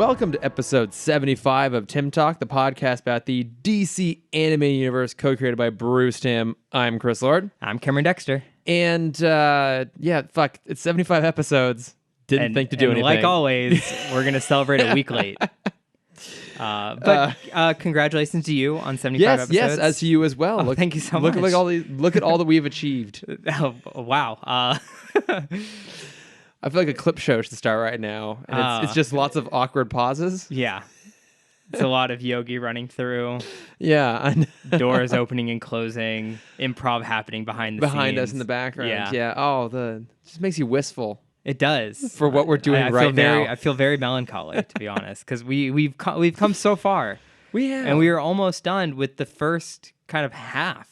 Welcome to episode 75 of Timm Talk, the podcast about the DC animated universe co-created by Bruce Timm. I'm Chris Lord. I'm Cameron Dexter. And it's 75 episodes. Didn't think to do anything. Like always, we're going to celebrate a week late. But congratulations to you on 75 episodes. Yes, as to you as well. Oh, thank you so much. Look at all that we've achieved. Oh, wow. I feel like a clip show should start right now. And it's just lots of awkward pauses. Yeah. It's a lot of Yogi running through. Yeah. Doors opening and closing. Improv happening behind scenes. Us in the background. Yeah. Oh, it just makes you wistful. It does. For what we're doing right now. I feel very melancholy, to be honest, because we've come so far. We have. And we are almost done with the first kind of half.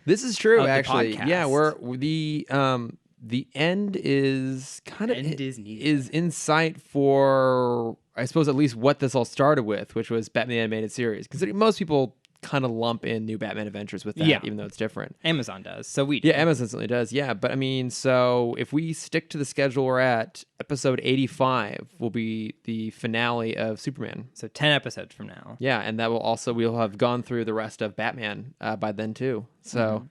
This is true, actually. Podcast. Yeah, the end is is in sight for, I suppose, at least what this all started with, which was Batman animated series. Considering most people kind of lump in New Batman Adventures with that, even though it's different. Amazon does, so we do. Yeah, Amazon certainly does. Yeah, but I mean, so if we stick to the schedule we're at, episode 85 will be the finale of Superman. So 10 episodes from now. Yeah, and that will also, we'll have gone through the rest of Batman by then too. So,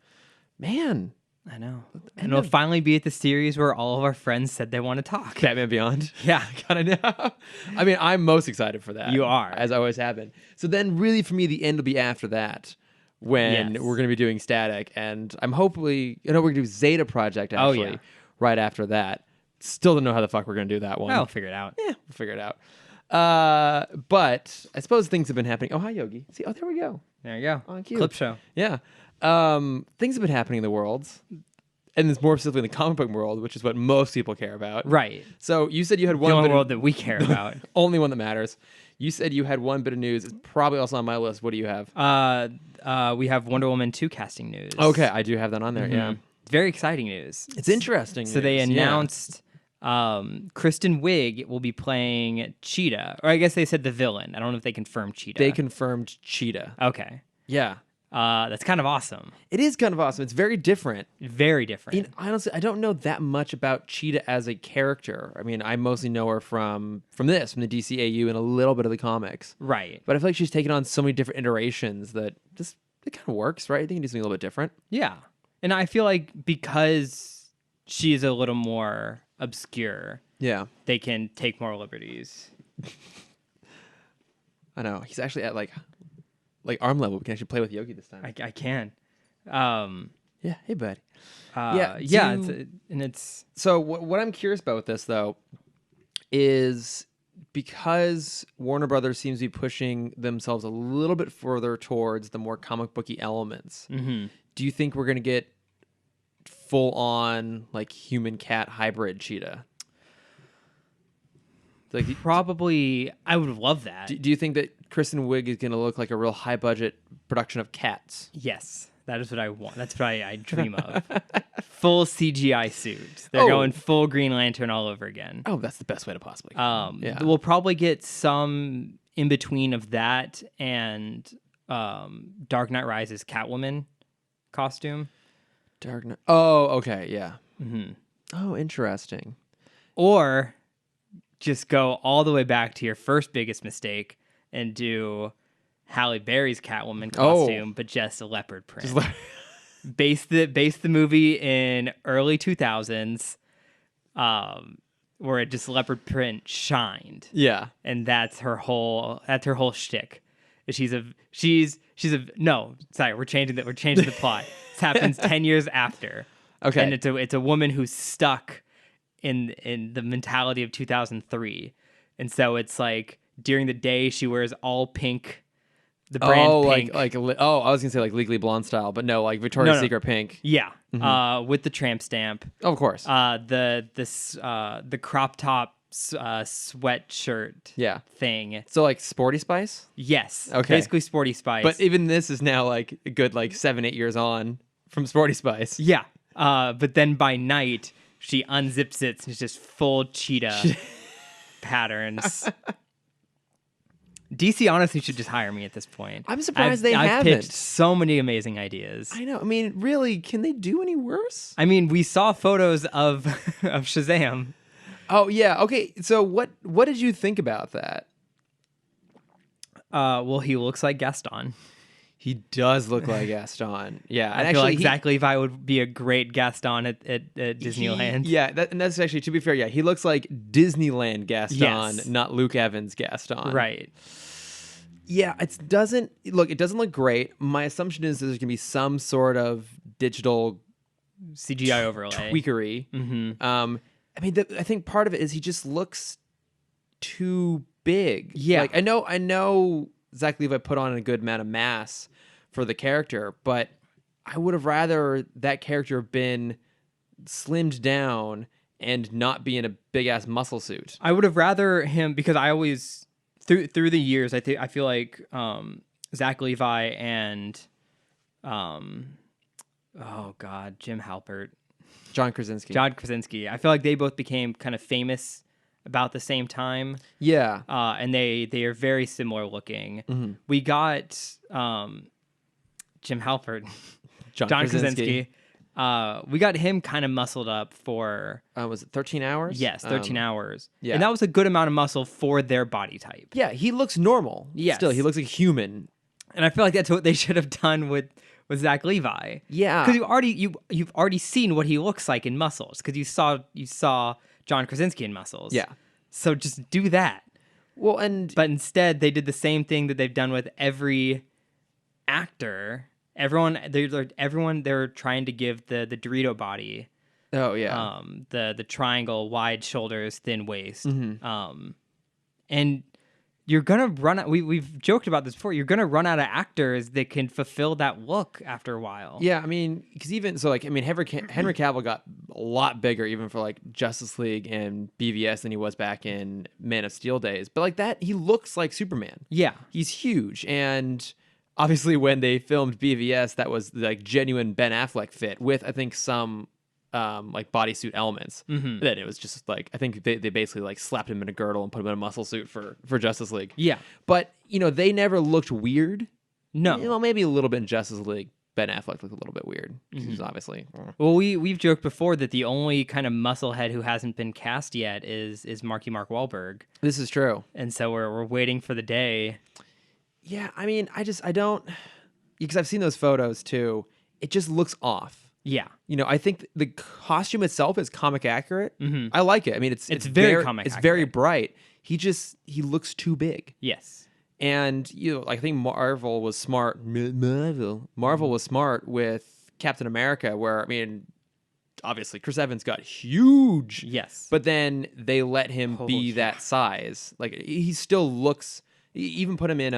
man. I know. And it'll finally be at the series where all of our friends said they want to talk. Batman Beyond? Yeah. Kind of know. I mean, I'm most excited for that. You are. As I always have been. So then really for me, the end will be after that when we're going to be doing Static. And I'm hopefully, we're going to do Zeta Project actually right after that. Still don't know how the fuck we're going to do that one. I'll figure it out. Yeah, we'll figure it out. But I suppose things have been happening. Oh, hi, Yogi. See, there we go. There you go. On cue. Clip show. Yeah. Things have been happening in the world, and it's more specifically in the comic book world, which is what most people care about. Right. So you said you had the only world that we care about. Only one that matters. You said you had one bit of news. It's probably also on my list. What do you have? We have Wonder Woman 2 casting news. Okay, I do have that on there, yeah. Very exciting news. It's interesting So they announced Kristen Wiig will be playing Cheetah. Or I guess they said the villain. I don't know if they confirmed Cheetah. They confirmed Cheetah. Okay. Yeah. That's kind of awesome. It is kind of awesome. It's very different. Very different. I mean, honestly, I don't know that much about Cheetah as a character. I mean, I mostly know her from the DCAU and a little bit of the comics. Right. But I feel like she's taken on so many different iterations that it kind of works, right? I think you do something a little bit different. Yeah. And I feel like because she is a little more obscure, they can take more liberties. I know. He's actually at like arm level. We can actually play with Yogi this time. I can. Yeah. Hey, bud. It's so what I'm curious about with this though is because Warner Brothers seems to be pushing themselves a little bit further towards the more comic booky elements. Mm-hmm. Do you think we're gonna get full on like human cat hybrid Cheetah? Like probably, I would love that. Do you think that Kristen Wiig is going to look like a real high budget production of Cats? Yes, that is what I want. That's what I dream of. Full CGI suit. They're going full Green Lantern all over again. Oh, that's the best way to possibly. We'll probably get some in between of that and Dark Knight Rises Catwoman costume. Dark Knight. Oh, okay, yeah. Mm-hmm. Oh, interesting. Or just go all the way back to your first biggest mistake and do Halle Berry's Catwoman costume, but just a leopard print. Base the movie in early 2000s, where it just leopard print shined. Yeah, and that's her whole shtick. We're changing the plot. This happens 10 years after. Okay, and it's a woman who's stuck in the mentality of 2003, and so it's like during the day she wears all pink, the brand pink. I was gonna say like Legally Blonde style, but no, like Victoria's Secret pink. Yeah, with the tramp stamp. Oh, of course. The crop top sweatshirt. Thing. So like Sporty Spice. Yes. Okay. Basically Sporty Spice. But even this is now like a good 7-8 years on from Sporty Spice. Yeah. But then by night, she unzips it and it's just full cheetah patterns. DC honestly should just hire me at this point. I'm surprised they haven't. I've pitched so many amazing ideas. I know. I mean, really, can they do any worse? I mean, we saw photos of Shazam. Oh, yeah. Okay. So what did you think about that? Well, he looks like Gaston. He does look like Gaston. Yeah, I feel like Zach Levi would be a great Gaston at Disneyland. Yeah, and that's actually, to be fair, yeah, he looks like Disneyland Gaston, Yes. not Luke Evans Gaston. Right. Yeah, it doesn't look great. My assumption is there's going to be some sort of digital CGI overlay tweakery. I mean, I think part of it is he just looks too big. Yeah, like I know Zach Levi put on a good amount of mass for the character, but I would have rather that character have been slimmed down and not be in a big ass muscle suit. I would have rather him, because I always through the years I feel like Zach Levi and Jim Halpert, John Krasinski. I feel like they both became kind of famous about the same time. Yeah. And they are very similar looking. We got Jim Halpert, John Krasinski. We got him kind of muscled up for... was it 13 hours? Yes, 13 hours. Yeah. And that was a good amount of muscle for their body type. Yeah, he looks normal. Yes. Still, he looks like a human. And I feel like that's what they should have done with Zach Levi. Yeah. Because you've already seen what he looks like in muscles, because you saw John Krasinski in muscles. Yeah. So just do that. Well, but instead they did the same thing that they've done with every actor. They're trying to give the Dorito body. Oh yeah. The triangle, wide shoulders, thin waist. And you're gonna run out. We've joked about this before. You're gonna run out of actors that can fulfill that look after a while. Yeah, I mean, because even so, like, I mean, Henry Cavill got a lot bigger even for like Justice League and BVS than he was back in Man of Steel days. But like that, he looks like Superman. Yeah, he's huge, and obviously when they filmed BVS, that was like genuine Ben Affleck fit with, I think, some like bodysuit elements. Then it was just like, I think they basically like slapped him in a girdle and put him in a muscle suit for Justice League. Yeah, but they never looked weird. No, maybe a little bit in Justice League. Ben Affleck looked a little bit weird. He's obviously. Well, we've joked before that the only kind of musclehead who hasn't been cast yet is Marky Mark Wahlberg. This is true, and so we're waiting for the day. Yeah, I mean, I don't, because I've seen those photos too. It just looks off. Yeah. I think the costume itself is comic accurate. I like it. I mean, it's very comic accurate. It's very bright. He looks too big. Yes. And, I think Marvel was smart. Marvel was smart with Captain America, where, I mean, obviously Chris Evans got huge. Yes. But then they let him be that size. Like, he still looks, even put him in,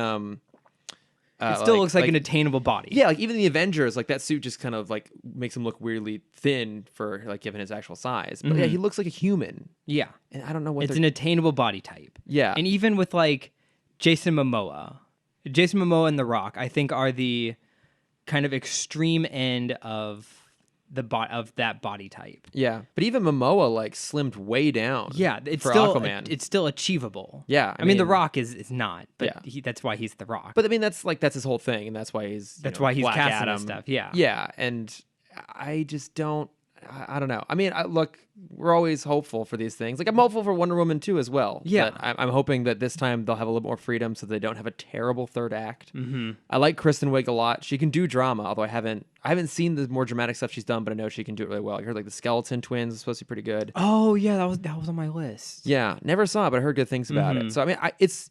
it still looks like an attainable body. Yeah, like even the Avengers, like that suit just kind of like makes him look weirdly thin for like given his actual size. But yeah, he looks like a human. Yeah. And I don't know what it's an attainable body type. Yeah. And even with like Jason Momoa and The Rock, I think are the kind of extreme end of that body type. Yeah. But even Momoa like slimmed way down. Yeah, it's for still Aquaman. It's still achievable. Yeah. I mean The Rock is not, but yeah. that's why he's The Rock. But I mean that's his whole thing, and that's why he's why he's Black casting Adam and stuff. Yeah. Yeah, and I just don't. I don't know. I mean, look, we're always hopeful for these things. Like I'm hopeful for Wonder Woman too as well. Yeah. But I'm hoping that this time they'll have a little more freedom so they don't have a terrible third act. I like Kristen Wiig a lot. She can do drama, although I haven't seen the more dramatic stuff she's done, but I know she can do it really well. I heard like the Skeleton Twins is supposed to be pretty good. Oh yeah, that was on my list. Yeah, never saw it, but I heard good things about it. So I mean, it's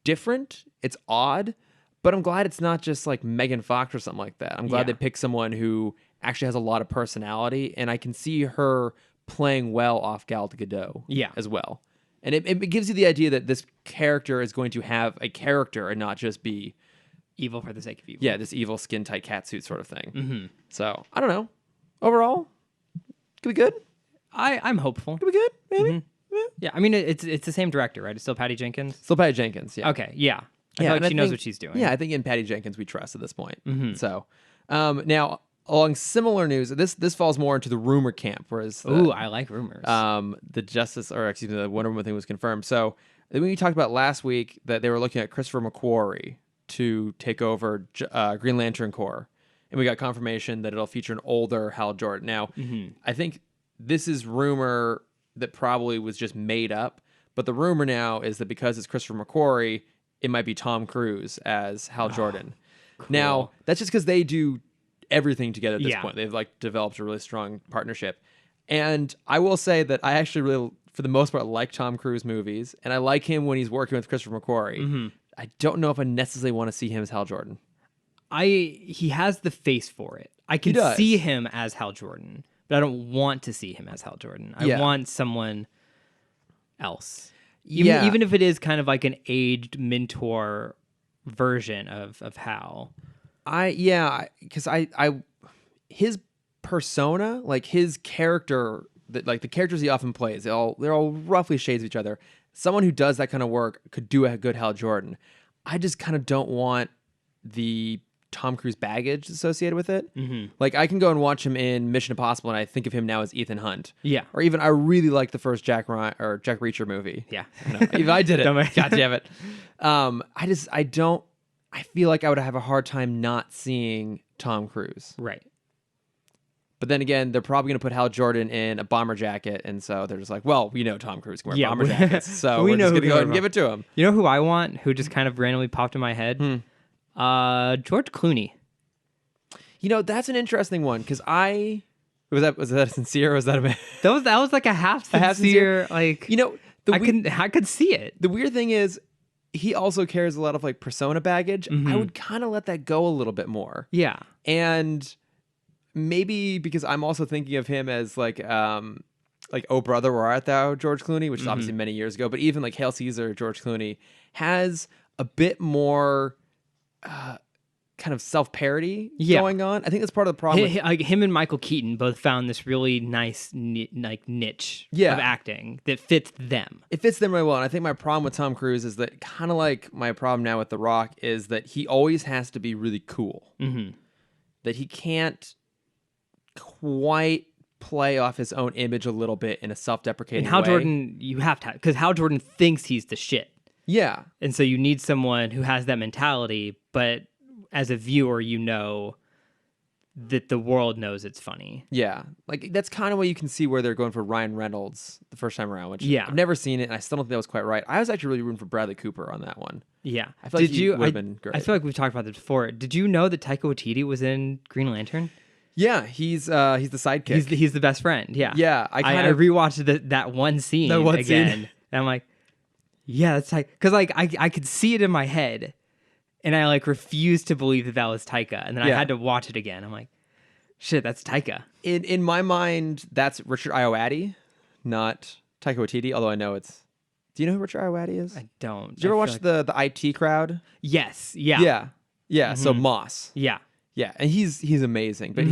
different. It's odd, but I'm glad it's not just like Megan Fox or something like that. I'm glad they picked someone who actually has a lot of personality, and I can see her playing well off Gal Gadot as well. And it gives you the idea that this character is going to have a character and not just be evil for the sake of evil. Yeah, this evil skin-tight catsuit sort of thing. So, I don't know. Overall, could be good. I'm hopeful. Could be good, maybe. Yeah, I mean, it's the same director, right? It's still Patty Jenkins? Still Patty Jenkins, yeah. Okay, yeah. I feel like she knows what she's doing. Yeah, I think in Patty Jenkins we trust at this point. So, now... along similar news, this falls more into the rumor camp, whereas I like rumors. The Wonder Woman thing was confirmed. So when we talked about last week that they were looking at Christopher McQuarrie to take over Green Lantern Corps, and we got confirmation that it'll feature an older Hal Jordan. Now, I think this is rumor that probably was just made up, but the rumor now is that because it's Christopher McQuarrie, it might be Tom Cruise as Hal Jordan. Cool. Now, that's just because they do everything together at this Yeah. point. They've like developed a really strong partnership. And I will say that I actually really, for the most part, like Tom Cruise movies, and I like him when he's working with Christopher McQuarrie. Mm-hmm. I don't know if I necessarily want to see him as Hal Jordan. He has the face for it. I can see him as Hal Jordan, but I don't want to see him as Hal Jordan. I want someone else. Even if it is kind of like an aged mentor version of Hal. Because his persona, like his character, like the characters he often plays, they're all roughly shades of each other. Someone who does that kind of work could do a good Hal Jordan. I just kind of don't want the Tom Cruise baggage associated with it. Mm-hmm. Like I can go and watch him in Mission Impossible, and I think of him now as Ethan Hunt. Yeah, or even I really like the first Jack Reacher movie. Yeah, even I did it. God damn it. I feel like I would have a hard time not seeing Tom Cruise. Right. But then again, they're probably going to put Hal Jordan in a bomber jacket, and so they're just like, well, we know Tom Cruise can wear bomber jackets, so we're just going to go ahead and give it to him. You know who I want, who just kind of randomly popped in my head? George Clooney. You know, that's an interesting one, because was that sincere, or was that a... that was like a half sincere, like... You know, I could see it. The weird thing is, he also carries a lot of like persona baggage. Mm-hmm. I would kind of let that go a little bit more. Yeah. And maybe because I'm also thinking of him as like Oh Brother, Where Art Thou, George Clooney, which is obviously many years ago, but even like Hail Caesar, George Clooney has a bit more kind of self-parody going on. I think that's part of the problem. Him and Michael Keaton both found this really nice niche of acting that fits them. It fits them really well. And I think my problem with Tom Cruise is that, kind of like my problem now with The Rock, is that he always has to be really cool. Mm-hmm. That he can't quite play off his own image a little bit in a self-deprecating way. And Hal Jordan, you have to, because Hal Jordan thinks he's the shit. Yeah. And so you need someone who has that mentality, but as a viewer, you know that the world knows it's funny. Yeah. Like, that's kind of what you can see where they're going for Ryan Reynolds the first time around, which I've never seen it, and I still don't think that was quite right. I was actually really rooting for Bradley Cooper on that one. Yeah. I feel like he would have been great. I feel like we've talked about this before. Did you know that Taika Waititi was in Green Lantern? Yeah, he's the sidekick. He's the best friend. Yeah. Yeah. I rewatched that one scene again. And I'm like, yeah, that's Taika. Because like I could see it in my head, and I like refused to believe that was Taika. And then I had to watch it again. I'm like, shit, that's Taika. In my mind, that's Richard Ayoade, not Taika Waititi. Although I know it's. Do you know who Richard Ayoade is? I don't. Did you ever watch the IT Crowd? Yes. Yeah. Yeah. Yeah. Mm-hmm. So Moss. Yeah. Yeah, and he's amazing. But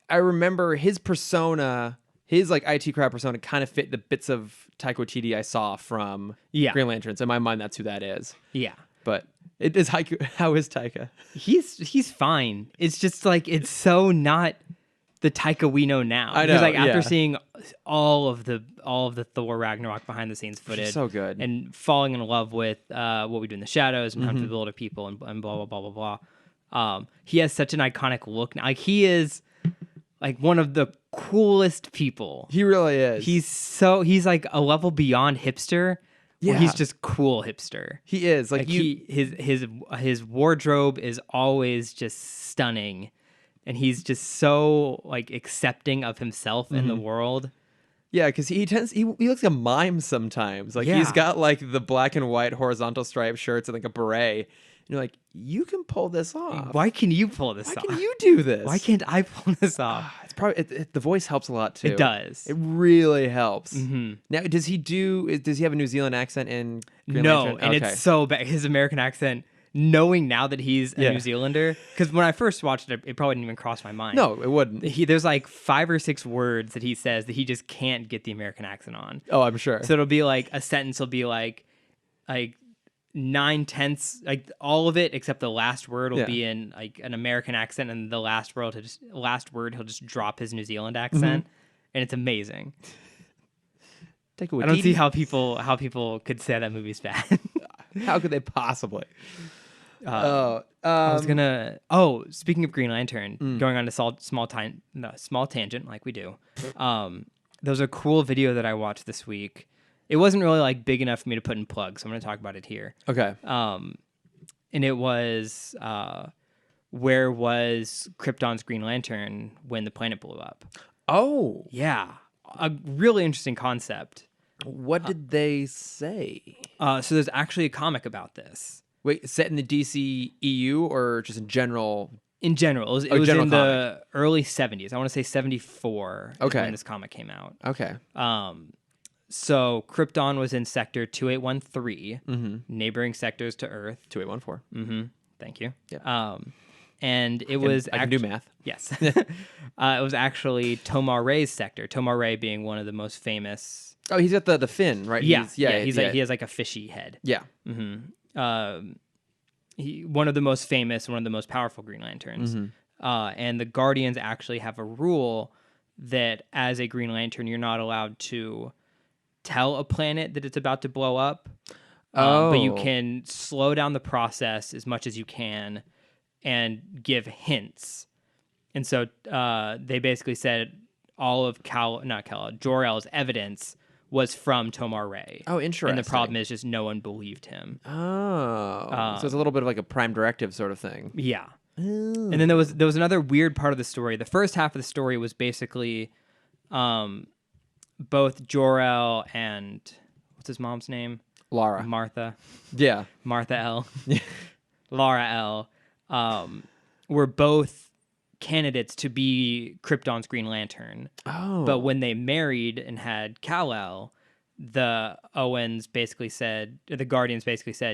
I remember his persona, his like IT Crowd persona, kind of fit the bits of Taika Waititi I saw from Green Lantern. So in my mind, that's who that is. Yeah. But it is Haiku. How is Taika? He's fine. It's just like, it's so not the Taika we know now. I know. Because like after seeing all of the Thor Ragnarok behind the scenes footage, so good, and falling in love with What We Do in the Shadows and Hunt for the Wilder People and blah blah blah blah blah. He has such an iconic look now. Like, he is like one of the coolest people. He really is. He's like a level beyond hipster. Yeah, he's just cool hipster. He is like his wardrobe is always just stunning, and he's just so like accepting of himself and the world. Yeah, because he looks like a mime sometimes. Like he's got like the black and white horizontal striped shirts and like a beret. And you're like, you can pull this off. Why can you pull this off? Why can you do this? Why can't I pull this off? It's probably the voice helps a lot too. It does. It really helps. Mm-hmm. Now, does he have a New Zealand accent in Green No, Lantern? and it's so bad. His American accent, knowing now that he's a New Zealander, because when I first watched it, it probably didn't even cross my mind. No, it wouldn't. There's like 5 or 6 words that he says that he just can't get the American accent on. Oh, I'm sure. So it'll be like a sentence will be like 9/10, like all of it except the last word will be in like an American accent, and the last word he'll just drop his New Zealand accent, and it's amazing. I don't see how people could say that movie's bad. How could they possibly? I was gonna. Speaking of Green Lantern, going on a small tangent like we do. There was a cool video that I watched this week It wasn't really like big enough for me to put in plugs, so I'm going to talk about it here. Okay. And it was where was Krypton's Green Lantern when the planet blew up? Oh. Yeah. A really interesting concept. What did they say? So there's actually a comic about this. Wait, set in the DC EU or just in general? In general. It was in the early 70s. I want to say 74 is when this comic came out. Okay. So Krypton was in Sector 2813, neighboring sectors to Earth. 2814. Thank you. Yeah. And it was... I can do math. Yes. It was actually Tomar-Re's sector. Tomar-Re being one of the most famous... Oh, he's got the fin, right? Yeah. He has like a fishy head. Yeah. One of the most famous, one of the most powerful Green Lanterns. And the Guardians actually have a rule that as a Green Lantern, you're not allowed to tell a planet that it's about to blow up. But you can slow down the process as much as you can and give hints. And so they basically said all of Jor-El's evidence was from Tomar-Re. Oh, interesting. And the problem is just no one believed him. Oh. So it's a little bit of like a prime directive sort of thing. Yeah. And then there was another weird part of the story. The first half of the story was basically both Jor-El and what's his mom's name? Lara. Martha. Yeah. Martha L. Lara L. Were both candidates to be Krypton's Green Lantern. Oh. But when they married and had Kal-El, the Guardians basically said,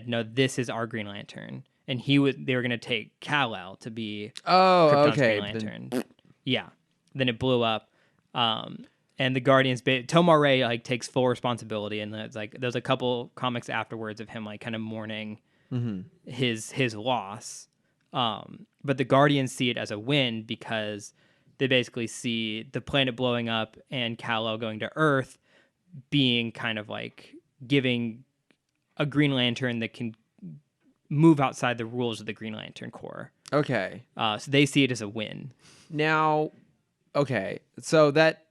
no, this is our Green Lantern. And they were going to take Kal-El to be Krypton's Green Lantern. Yeah. Then it blew up. And the Guardians, Tomar-Re like takes full responsibility, and there's a couple comics afterwards of him like kind of mourning his loss. But the Guardians see it as a win because they basically see the planet blowing up and Kal-El going to Earth being kind of like giving a Green Lantern that can move outside the rules of the Green Lantern Corps. Okay. So they see it as a win. Now, okay, so that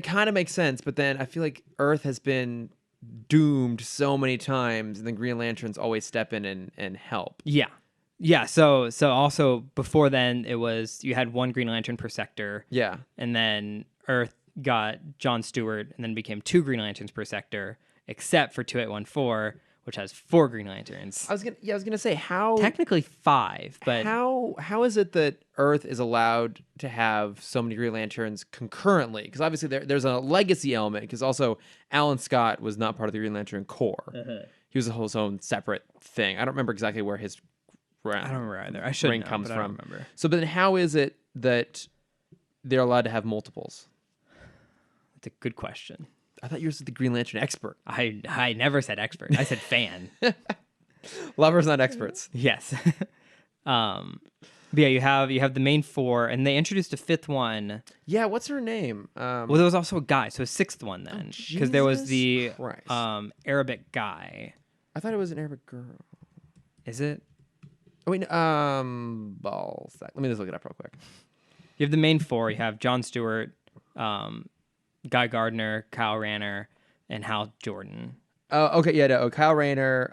kind of makes sense, but then I feel like Earth has been doomed so many times, and the Green Lanterns always step in and help. Yeah. Yeah, so also before then it was you had one Green Lantern per sector. Yeah. And then Earth got John Stewart and then became 2 Green Lanterns per sector, except for 2814, which has 4 Green Lanterns. I was gonna say how technically 5, but how is it that Earth is allowed to have so many Green Lanterns concurrently? Because obviously there's a legacy element. Because also Alan Scott was not part of the Green Lantern Corps. He was his own separate thing. I don't remember exactly where his I don't remember either. I should know, comes but from. I don't remember. So, but then how is it that they're allowed to have multiples? That's a good question. I thought you were the Green Lantern expert. I never said expert. I said fan. Lovers, not experts. Yes. But yeah, you have the main 4, and they introduced a 5th one. Yeah, what's her name? Well, there was also a guy, so a 6th one then, because there was the Arabic guy. I thought it was an Arabic girl. Is it? Oh, wait, balls. Let me just look it up real quick. You have the main 4. You have John Stewart, Guy Gardner, Kyle Rayner, and Hal Jordan. Oh, okay, yeah, no, Kyle Rayner.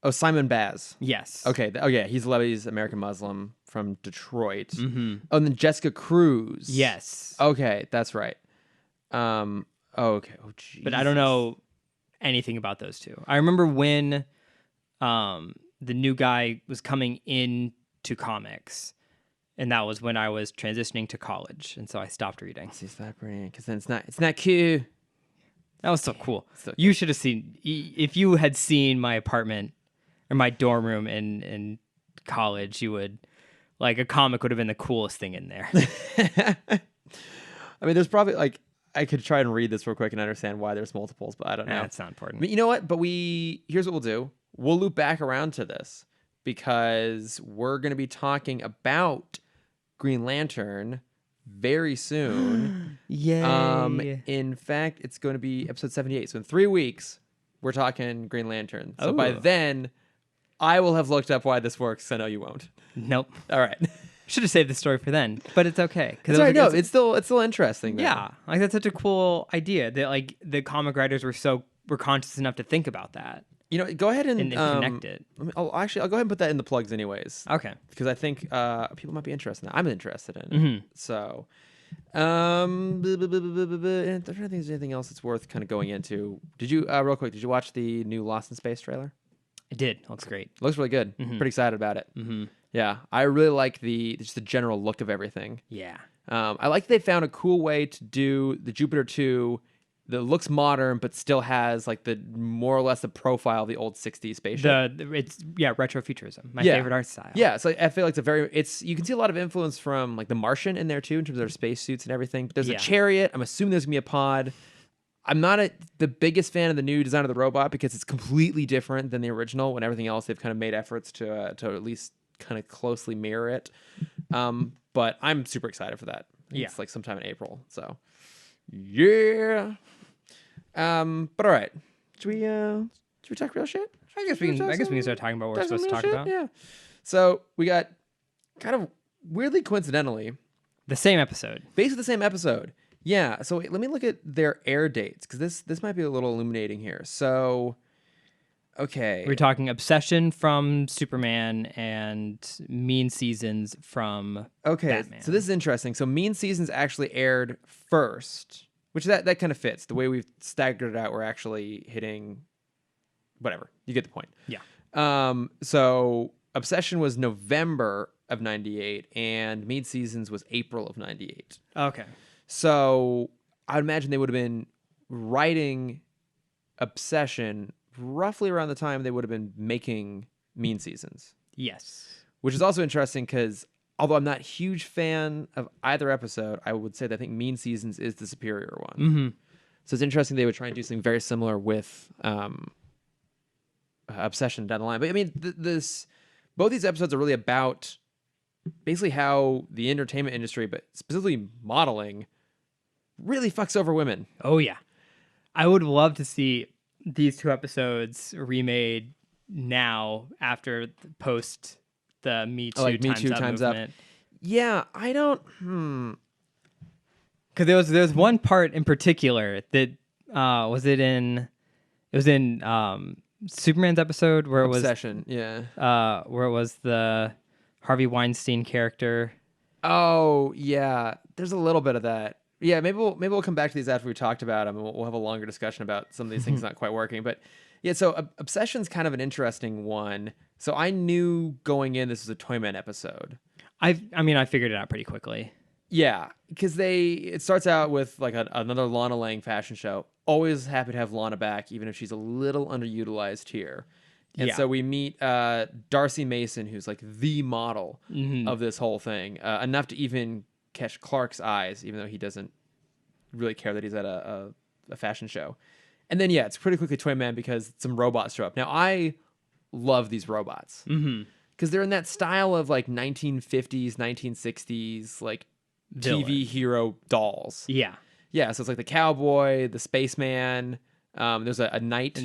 Simon Baz. Yes. Okay. Oh, yeah. He's a Lebanese American Muslim from Detroit. Oh, and then Jessica Cruz. Yes. Okay, that's right. Okay. Oh, geez. But I don't know anything about those two. I remember when the new guy was coming into comics, and that was when I was transitioning to college, and so I stopped reading. See, stop reading, because then it's not cute. That was so cool. You should have seen, if you had seen my apartment or my dorm room in college, you would, like, a comic would have been the coolest thing in there. I mean, there's probably, like, I could try and read this real quick and understand why there's multiples, but I don't know. That's not important. But you know what? But here's what we'll do. We'll loop back around to this because we're going to be talking about Green Lantern very soon. Yay. In fact, it's going to be episode 78. So in 3 weeks, we're talking Green Lantern. So by then, I will have looked up why this works. I know you won't. Nope. All right. Should have saved the story for then, but it's okay. It's right. No, it's still interesting. Though. Yeah, like that's such a cool idea that like the comic writers were conscious enough to think about that. You know, go ahead and connect it. I'll go ahead and put that in the plugs anyways. Okay. Because I think people might be interested in that. I'm interested in it. Mm-hmm. So, I'm trying to think if there's anything else that's worth kind of going into. Did you, real quick, watch the new Lost in Space trailer? I did. Looks great. Looks really good. Mm-hmm. Pretty excited about it. Mm-hmm. Yeah. I really like just the general look of everything. Yeah. I like they found a cool way to do the Jupiter 2 that looks modern, but still has like the more or less the profile of the old '60s spaceship. It's retrofuturism. My favorite art style. Yeah, so I feel like you can see a lot of influence from like The Martian in there too, in terms of their spacesuits and everything. But there's a chariot. I'm assuming there's gonna be a pod. I'm not the biggest fan of the new design of the robot because it's completely different than the original. When everything else they've kind of made efforts to at least kind of closely mirror it. But I'm super excited for that. It's like sometime in April. So yeah. But all right, should we talk real shit? I guess we can start talking about what we're supposed to talk about. Yeah. So we got kind of weirdly coincidentally the same episode. Basically the same episode. Yeah. So let me look at their air dates because this might be a little illuminating here. So okay, we're talking Obsession from Superman and Mean Seasons from Batman. So this is interesting. So Mean Seasons actually aired first. Which that kind of fits. The way we've staggered it out, we're actually hitting whatever. You get the point. Yeah. So Obsession was November of 98 and Mean Seasons was April of 98. Okay. So I'd imagine they would have been writing Obsession roughly around the time they would have been making Mean Seasons. Yes. Which is also interesting because although I'm not a huge fan of either episode, I would say that I think Mean Seasons is the superior one. Mm-hmm. So it's interesting they would try and do something very similar with Obsession down the line. But I mean, both these episodes are really about basically how the entertainment industry, but specifically modeling, really fucks over women. Oh, yeah. I would love to see these two episodes remade now after post the Me Too, Me Too Times Up. Yeah, I don't. Because there was one part in particular that was in Superman's episode where it was Obsession. Yeah. Where it was the Harvey Weinstein character. Oh yeah, there's a little bit of that. Yeah, maybe we'll come back to these after we talked about them, and we'll have a longer discussion about some of these things not quite working. But yeah, so Obsession's kind of an interesting one. So I knew going in this was a Toyman episode. I figured it out pretty quickly. Yeah, because it starts out with like another Lana Lang fashion show. Always happy to have Lana back, even if she's a little underutilized here. And so we meet Darcy Mason, who's like the model of this whole thing, enough to even catch Clark's eyes, even though he doesn't really care that he's at a fashion show. And then, it's pretty quickly Toyman because some robots show up. Now, I love these robots because they're in that style of like 1950s, 1960s, like TV hero dolls. Yeah. Yeah, so it's like the cowboy, the spaceman. There's a knight.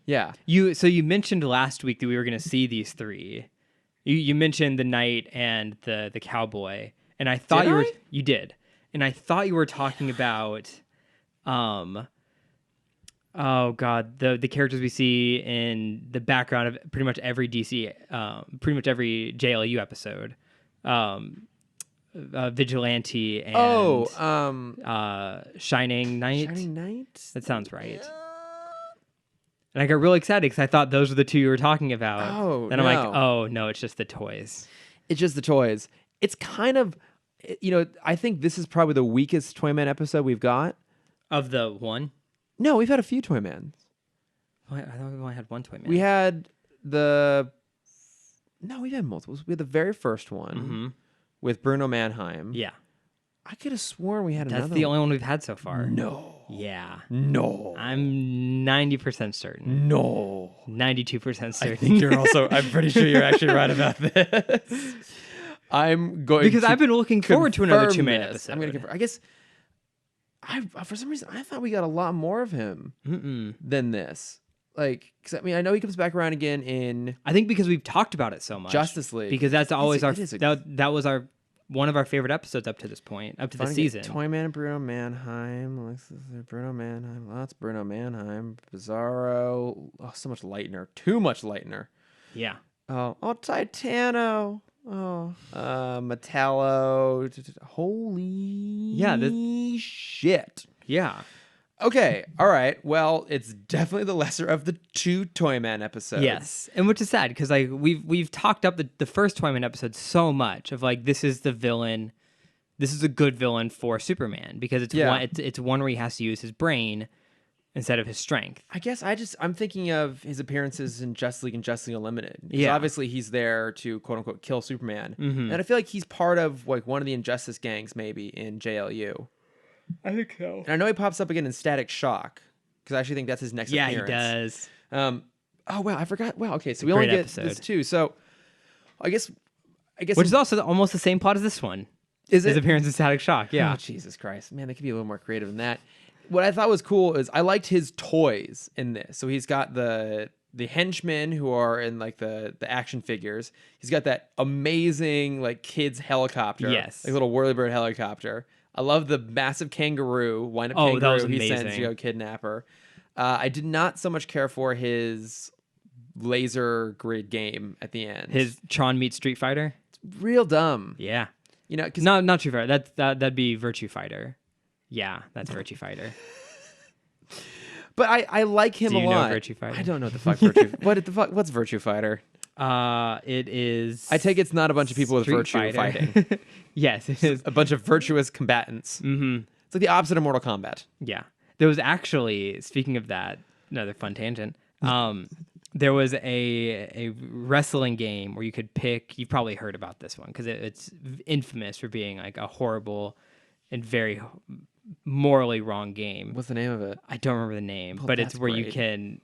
Yeah. So you mentioned last week that we were going to see these three. You mentioned the knight and the cowboy, and I thought you did, and I thought you were talking about, oh god, the characters we see in the background of pretty much every DC, pretty much every JLU episode, Vigilante and Shining Knight. Shining Knight. That sounds right. Yeah. And I got really excited because I thought those were the two you were talking about. Oh, and I'm like, oh, no, it's just the toys. It's just the toys. It's kind of, I think this is probably the weakest Toyman episode we've got. Of the one? No, we've had a few Toymans. I thought we only had one Toyman. We've had multiples. We had the very first one with Bruno Mannheim. Yeah. I could have sworn we had another one. That's the only one we've had so far. No. Yeah. No. I'm 90% certain. No. 92% certain. I think I'm pretty sure you're actually right about this. I'm going because I've been looking forward to another Toyman episode. I'm going to confirm. I guess, for some reason, I thought we got a lot more of him than this. like, 'cause, I mean, I know he comes back around again in. I think because we've talked about it so much. Justice League. Because that's always that was our one of our favorite episodes up to this point, up to the season. Toyman and Bruno Mannheim. Bruno Mannheim. Lots Bruno Mannheim. Bizarro. Oh, so much Lightner. Too much Lightner. Yeah. Oh, Titano. Oh, Metallo. Holy shit. Yeah. Okay, all right. Well, it's definitely the lesser of the 2 Toyman episodes. Yes, and which is sad because like we've talked up the first Toyman episode so much of like this is the villain, this is a good villain for Superman because it's one where he has to use his brain instead of his strength. I guess I'm thinking of his appearances in Justice League and Justice League Unlimited. Yeah, obviously he's there to quote unquote kill Superman, and I feel like he's part of like one of the Injustice gangs maybe in JLU. I think so. And I know he pops up again in Static Shock because I actually think that's his next appearance. Yeah, he does. Oh wow, I forgot. Wow, okay, so we only get this too. So I guess which is also almost the same plot as this one. Is it? His appearance in Static Shock? Yeah. Oh Jesus Christ, man, they could be a little more creative than that. What I thought was cool is I liked his toys in this. So he's got the henchmen who are in like the action figures. He's got that amazing like kids helicopter. Yes, like little whirlybird helicopter. I love the massive kangaroo, wind-up kangaroo that was he sends amazing. to go kidnap her. I did not so much care for his laser grid game at the end. His Tron meets Street Fighter. It's real dumb. Yeah. You know, cause not Street Fighter. That'd be Virtue Fighter. Yeah, that's Virtue Fighter. But I like him a lot. Do you know Virtue Fighter? I don't know what the fuck Virtue. What's Virtue Fighter? It is. I take it's not a bunch of people with virtue fighting. Yes, it is a bunch of virtuous combatants. Mm-hmm. It's like the opposite of Mortal Kombat. Yeah, there was actually, speaking of that, another fun tangent. There was a wrestling game where you could pick. You've probably heard about this one because it's infamous for being like a horrible and very morally wrong game. What's the name of it? I don't remember the name, but it's where you can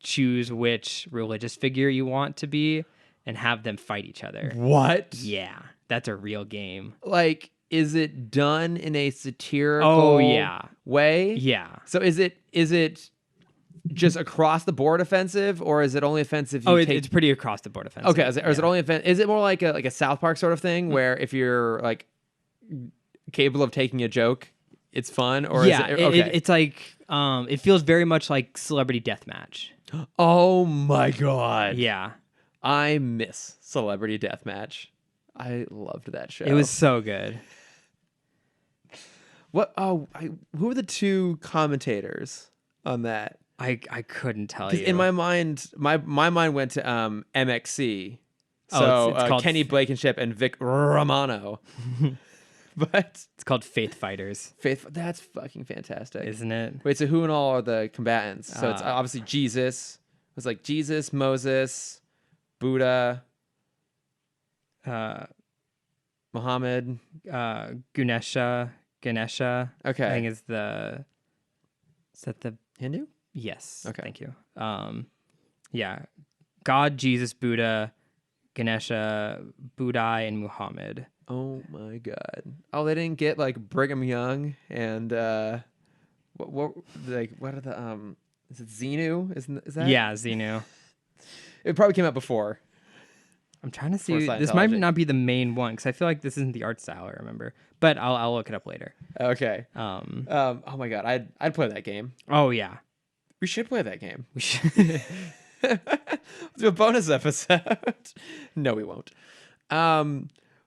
choose which religious figure you want to be and have them fight each other. What? Yeah, that's a real game. Like, is it done in a satirical way? Yeah. So is it just across the board offensive, or is it only offensive? It's pretty across the board offensive. Okay, is it only offensive? Is it more like a South Park sort of thing where if you're like capable of taking a joke, it's fun, or is it okay? It's like it feels very much like Celebrity Deathmatch. Oh my god! Yeah, I miss Celebrity Deathmatch. I loved that show. It was so good. What? Oh, who were the 2 commentators on that? I couldn't tell you. In my mind, my mind went to MXC. So it's called Kenny Blankenship and Vic Romano. But it's called Faith Fighters. That's fucking fantastic, isn't it? Wait, so who and all are the combatants? So it's obviously Jesus. It's like Jesus, Moses, Buddha, Muhammad, Ganesha. Okay, I think is that the Hindu? Yes. Okay. Thank you. Yeah. God, Jesus, Buddha, Ganesha, Budai, and Muhammad. Oh my god. Oh, they didn't get like Brigham Young and what are the is it Xenu? Is that? Yeah, Xenu. It probably came out before. I'm trying to see. This might not be the main one because I feel like this isn't the art style I remember. But I'll look it up later. Okay. Oh my god, I'd play that game. Oh yeah. We should play that game. We should. Let's do a bonus episode. No, we won't.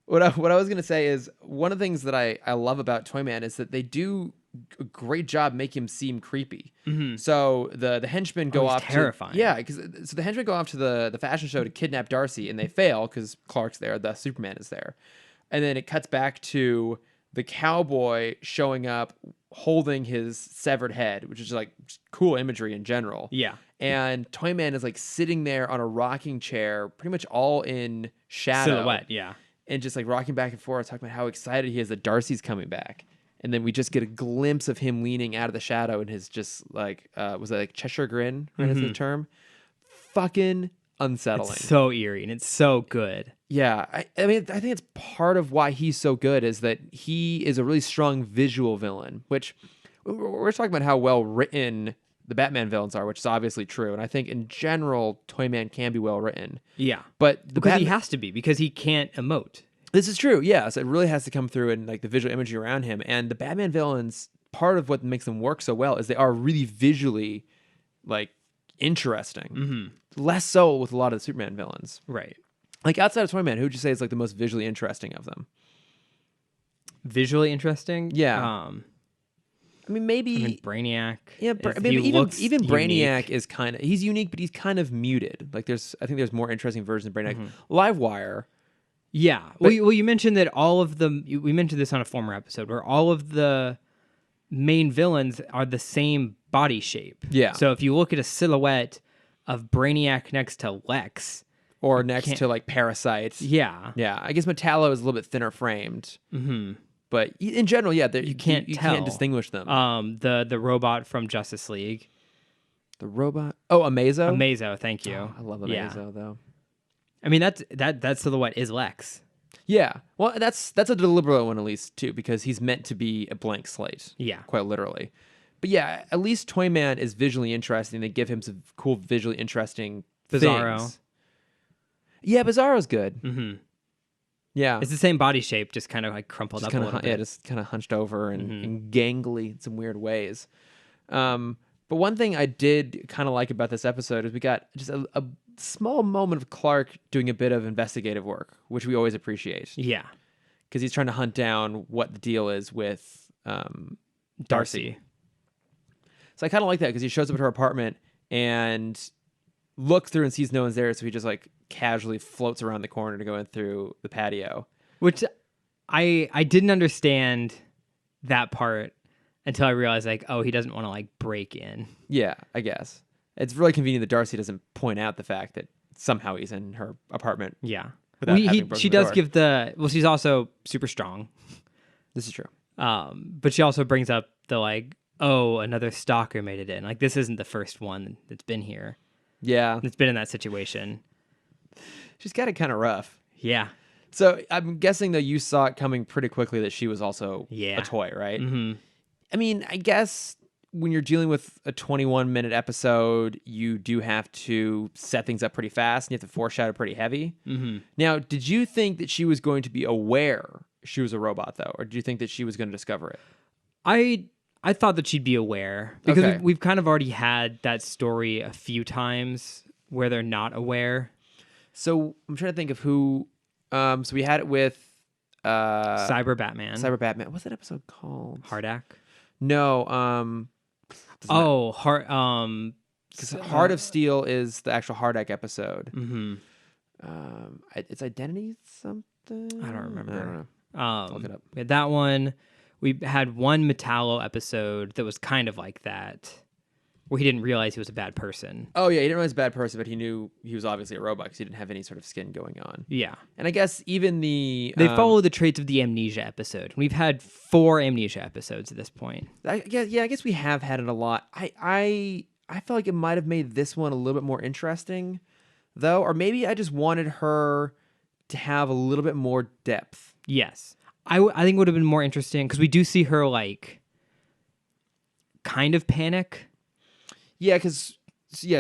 What I was gonna say is one of the things that I love about Toyman is that they do a great job making him seem creepy. Mm-hmm. So the henchmen go off terrifying. because the henchmen go off to the fashion show to kidnap Darcy, and they fail because Clark's there, the Superman is there, and then it cuts back to the cowboy showing up holding his severed head, which is like cool imagery in general. Yeah. And Toyman is like sitting there on a rocking chair, pretty much all in shadow. Silhouette, yeah. And just like rocking back and forth, talking about how excited he is that Darcy's coming back. And then we just get a glimpse of him leaning out of the shadow and his just like, was that like Cheshire grin, right? Is the term? Fucking unsettling. It's so eerie and it's so good. Yeah. I mean, I think it's part of why he's so good is that he is a really strong visual villain, which we're talking about how well written the Batman villains are, which is obviously true. And I think in general, Toyman can be well written. Yeah. But because he has to be, because he can't emote. This is true, yeah. So it really has to come through in like the visual imagery around him. And the Batman villains, part of what makes them work so well is they are really visually like interesting. Mm-hmm. Less so with a lot of the Superman villains. Right. Like outside of Toyman, who would you say is like the most visually interesting of them? Visually interesting? Yeah. I mean, maybe Brainiac. Yeah, maybe even Brainiac is kind of, he's unique, but he's kind of muted. Like I think there's more interesting versions of Brainiac. Livewire. Yeah. Well, you mentioned that all of them. We mentioned this on a former episode where all of the main villains are the same body shape. Yeah. So if you look at a silhouette of Brainiac next to Lex, or next to like Parasite. Yeah. Yeah. I guess Metallo is a little bit thinner framed. Mm-hmm. But in general, yeah, you can't distinguish them. The robot from Justice League. The robot? Oh, Amazo? Amazo, thank you. Oh, I love Amazo though. I mean that silhouette is Lex. Yeah. Well, that's a deliberate one at least too, because he's meant to be a blank slate. Yeah. Quite literally. But yeah, at least Toyman is visually interesting. They give him some cool visually interesting Bizarro. things. Yeah, Bizarro's good. Mm-hmm. Yeah. It's the same body shape, just kind of like crumpled up a little bit. Yeah, just kind of hunched over and gangly in some weird ways. But one thing I did kind of like about this episode is we got just a small moment of Clark doing a bit of investigative work, which we always appreciate. Yeah. Because he's trying to hunt down what the deal is with Darcy. So I kind of like that because he shows up at her apartment and looks through and sees no one's there, so he just like casually floats around the corner to go in through the patio. Which I didn't understand that part until I realized like, oh, he doesn't want to like break in. Yeah, I guess. It's really convenient that Darcy doesn't point out the fact that somehow he's in her apartment. Yeah. She does give she's also super strong. This is true. But she also brings up the like, oh, another stalker made it in. Like this isn't the first one that's been here. Yeah. That's been in that situation. She's got it kind of rough. Yeah. So I'm guessing that you saw it coming pretty quickly that she was also a toy, right? Mm-hmm. I mean, I guess when you're dealing with a 21-minute episode, you do have to set things up pretty fast and you have to foreshadow pretty heavy. Mm-hmm. Now, did you think that she was going to be aware she was a robot, though? Or did you think that she was going to discover it? I thought that she'd be aware because we've kind of already had that story a few times where they're not aware. So I'm trying to think of who. So we had it with Cyber Batman. What's that episode called? Hardak. No. Heart. Because Heart of Steel is the actual Hardak episode. Mm-hmm. It's Identity something. I don't remember. I don't know. Look it up. We had that one. We had one Metallo episode that was kind of like that, where he didn't realize he was a bad person. Oh, yeah, he didn't realize he was a bad person, but he knew he was obviously a robot because he didn't have any sort of skin going on. Yeah. And I guess even they follow the traits of the Amnesia episode. We've had 4 Amnesia episodes at this point. I guess we have had it a lot. I felt like it might have made this one a little bit more interesting, though, or maybe I just wanted her to have a little bit more depth. Yes. I think it would have been more interesting because we do see her like kind of panic. Yeah,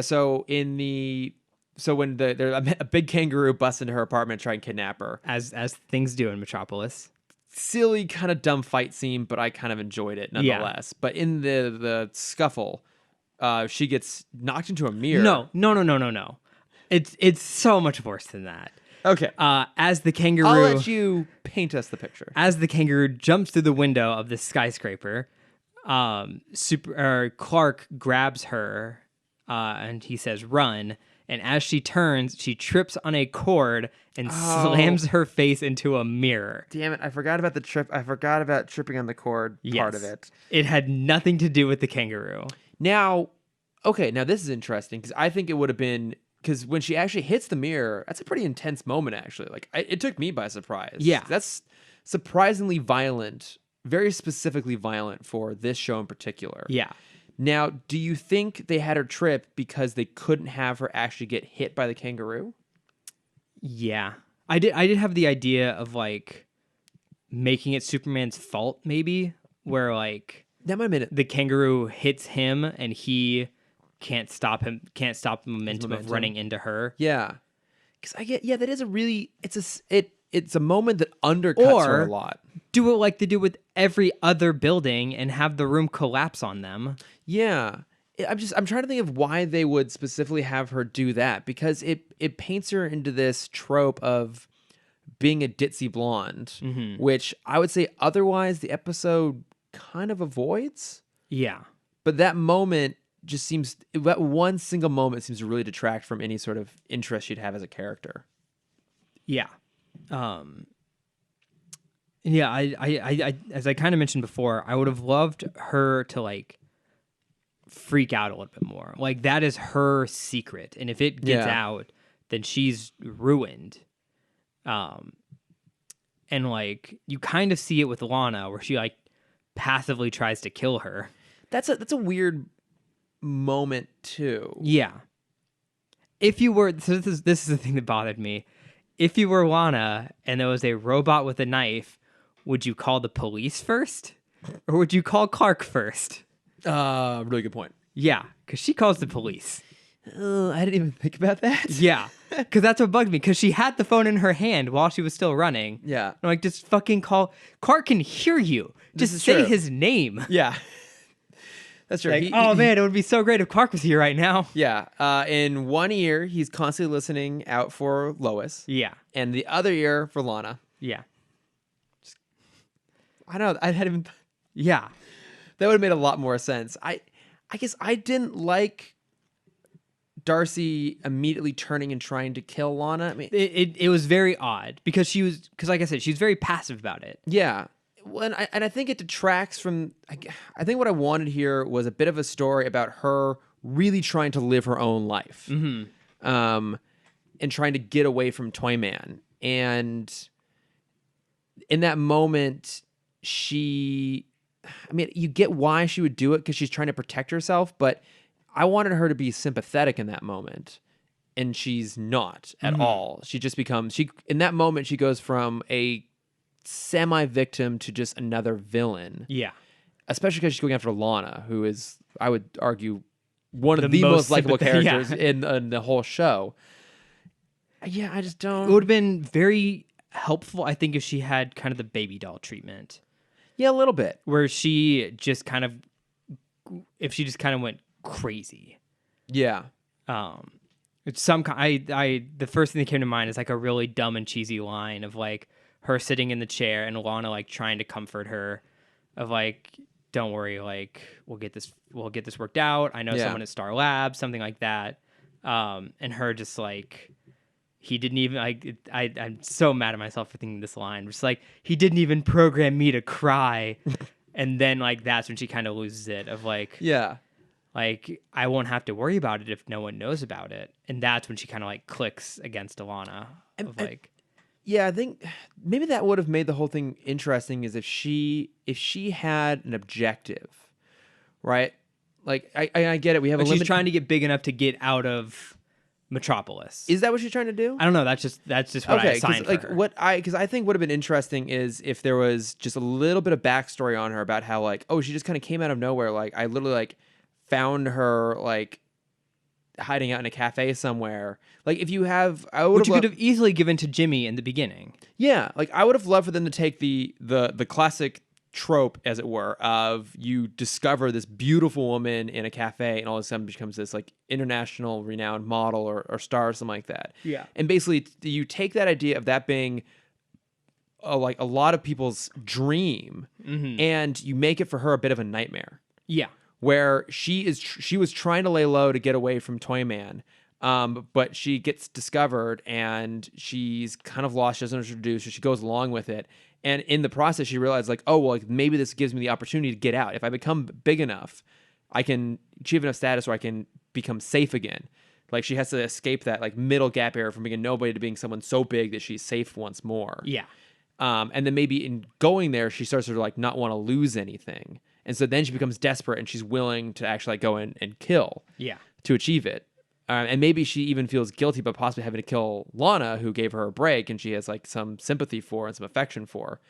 so when there's a big kangaroo busts into her apartment to try and kidnap her, as things do in Metropolis. Silly kind of dumb fight scene, but I kind of enjoyed it nonetheless. Yeah. But in the scuffle, she gets knocked into a mirror. No. It's so much worse than that. Okay. As the kangaroo, I'll let you paint us the picture. As the kangaroo jumps through the window of the skyscraper, Clark grabs her, and he says, "Run!" And as she turns, she trips on a cord and slams her face into a mirror. Damn it! I forgot about the trip. I forgot about tripping on the cord part of it. It had nothing to do with the kangaroo. Now this is interesting because I think it would have been. Because when she actually hits the mirror, that's a pretty intense moment, actually. Like, it took me by surprise. Yeah. That's surprisingly violent, very specifically violent for this show in particular. Yeah. Now, do you think they had her trip because they couldn't have her actually get hit by the kangaroo? Yeah. I did have the idea of, like, making it Superman's fault, maybe, where, like... That might have been it. The kangaroo hits him, and he can't stop the momentum of running into her. Yeah. Because that is a really, it's a moment that undercuts her a lot. Do it like they do with every other building and have the room collapse on them. Yeah. I'm trying to think of why they would specifically have her do that, because it paints her into this trope of being a ditzy blonde, which I would say otherwise the episode kind of avoids. Yeah. But that moment just seems, that one single moment seems to really detract from any sort of interest she'd have as a character. Yeah. Yeah, I as I kind of mentioned before, I would have loved her to like freak out a little bit more. Like that is her secret, and if it gets out, then she's ruined. And like you kind of see it with Lana, where she like passively tries to kill her. That's a weird moment too. Yeah. If you were, so this is the thing that bothered me. If you were Lana and there was a robot with a knife, would you call the police first, or would you call Clark first? Really good point. Yeah, because she calls the police. I didn't even think about that. Yeah, because that's what bugged me, because she had the phone in her hand while she was still running. Yeah. I'm like, just fucking call. Clark can hear you. Just say true. his name. Yeah. That's true. Like, man, it would be so great if Clark was here right now. Yeah. In one ear, he's constantly listening out for Lois. Yeah. And the other ear for Lana. Yeah. I don't know. I hadn't even... Yeah. That would have made a lot more sense. I guess I didn't like Darcy immediately turning and trying to kill Lana. I mean, it was very odd because like I said, she was very passive about it. Yeah. Well, and I think it detracts from... I think what I wanted here was a bit of a story about her really trying to live her own life. And trying to get away from Toyman. And in that moment, you get why she would do it because she's trying to protect herself, but I wanted her to be sympathetic in that moment. And she's not at all. She just becomes... in that moment, she goes from a semi-victim to just another villain. Yeah. Especially because she's going after Lana, who is, I would argue, one of the most likable characters in the whole show. Yeah, I just don't... It would have been very helpful, I think, if she had kind of the baby doll treatment. Yeah, a little bit. Where she just kind of... If she just kind of went crazy. Yeah. It's some... the first thing that came to mind is like a really dumb and cheesy line of like her sitting in the chair and Lana like trying to comfort her of like, don't worry, like we'll get this worked out. I know someone at Star Labs, something like that. And her just like, he didn't even like, I'm so mad at myself for thinking this line. Just like, he didn't even program me to cry. And then like, that's when she kind of loses it of like, yeah, like I won't have to worry about it if no one knows about it. And that's when she kind of like clicks against Alana of like, yeah, I think maybe that would have made the whole thing interesting is if she had an objective, right? Like I get it. We have like a limit. She's trying to get big enough to get out of Metropolis. Is that what she's trying to do? I don't know. That's just what I assigned like for her. Because I think would have been interesting is if there was just a little bit of backstory on her about how like, oh, she just kind of came out of nowhere. Like I literally like found her like hiding out in a cafe somewhere. Like if you have, which you could have easily given to Jimmy in the beginning. Yeah, like I would have loved for them to take the classic trope, as it were, of you discover this beautiful woman in a cafe and all of a sudden becomes this like international renowned model or star or something like that. Yeah. And basically you take that idea of that being like a lot of people's dream and you make it for her a bit of a nightmare. Yeah. Where she was trying to lay low to get away from Toyman, but she gets discovered and she's kind of lost. She doesn't know what to do, so she goes along with it. And in the process, she realized like, oh, well, like maybe this gives me the opportunity to get out. If I become big enough, I can achieve enough status where I can become safe again. Like she has to escape that like middle gap area from being a nobody to being someone so big that she's safe once more. Yeah. And then maybe in going there, she starts to like not want to lose anything. And so then she becomes desperate and she's willing to actually like go in and kill to achieve it. And maybe she even feels guilty about possibly having to kill Lana, who gave her a break and she has like some sympathy for and some affection for.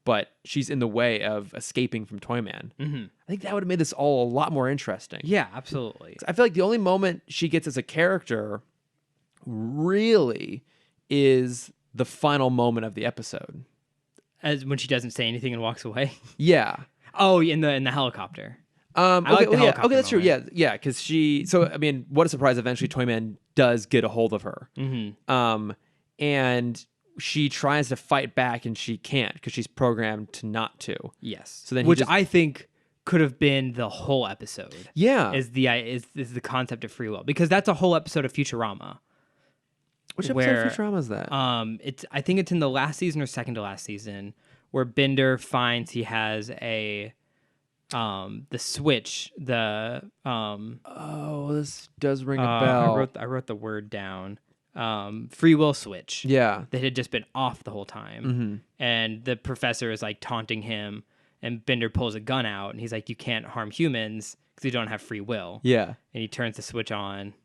but she's in the way of escaping from Toyman. Mm-hmm. I think that would have made this all a lot more interesting. Yeah, absolutely. I feel like the only moment she gets as a character really is the final moment of the episode. As when she doesn't say anything and walks away. Yeah. Oh, in the helicopter. Okay, that's true. Yeah, because she. So I mean, what a surprise! Eventually, Toyman does get a hold of her, and she tries to fight back, and she can't because she's programmed to not to. Yes. So then, which I think could have been the whole episode. Yeah, is the concept of free will, because that's a whole episode of Futurama. Which episode of Futurama is that? I think it's in the last season or second to last season, where Bender finds he has the switch, this does ring a bell. I wrote the word down. Free will switch. Yeah. That had just been off the whole time. And the professor is like taunting him, and Bender pulls a gun out and he's like, you can't harm humans because you don't have free will. Yeah. And he turns the switch on.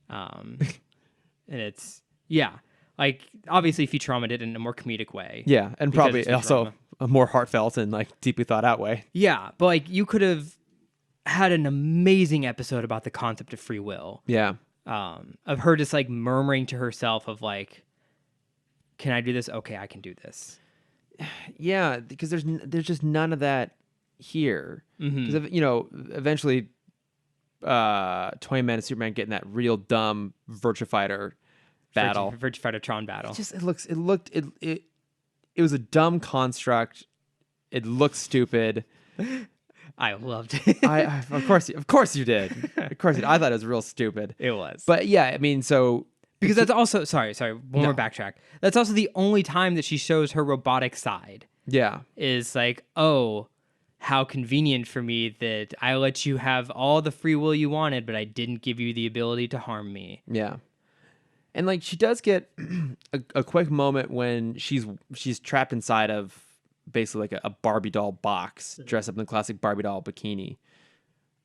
And it's, like obviously Futurama did it in a more comedic way. Yeah. And probably also a more heartfelt and like deeply thought out way. Yeah. But like you could have had an amazing episode about the concept of free will. Yeah. Of her just like murmuring to herself of like, can I do this? Okay, I can do this. Yeah, because there's just none of that here. Because eventually, Toyman and Superman get in that real dumb Virtua Fighter battle, Virtua Fighter Tron battle. It was a dumb construct. It looked stupid. I loved it. Of course you did. Of course you did. I thought it was real stupid. It was. But yeah, I mean, so because that's also sorry, one more backtrack. That's also the only time that she shows her robotic side. Yeah. Is like, oh, how convenient for me that I let you have all the free will you wanted, but I didn't give you the ability to harm me. Yeah. And like she does get a quick moment when she's trapped inside of basically like a Barbie doll box, dressed up in the classic Barbie doll bikini.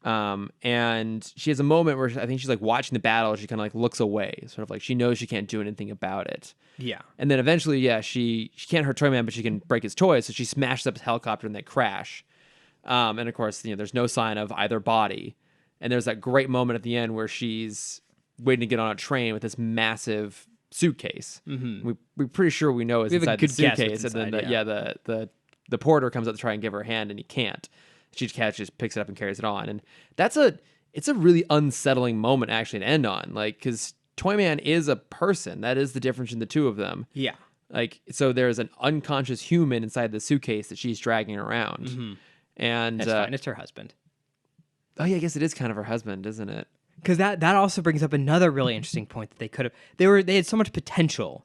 And she has a moment where I think she's like watching the battle. She kind of like looks away, sort of like she knows she can't do anything about it. Yeah. And then eventually, she can't hurt Toyman, but she can break his toys. So she smashes up his helicopter and they crash. And of course, there's no sign of either body. And there's that great moment at the end where she's waiting to get on a train with this massive suitcase. We're pretty sure we know it's inside the suitcase. And then the porter comes up to try and give her a hand, and he can't. She just picks it up and carries it on. And it's a really unsettling moment actually to end on. Like, because Toyman is a person. That is the difference in the two of them. Yeah. Like, so there's an unconscious human inside the suitcase that she's dragging around. And that's fine. It's her husband. Oh yeah, I guess it is kind of her husband, isn't it? Because that also brings up another really interesting point that they could have. They had so much potential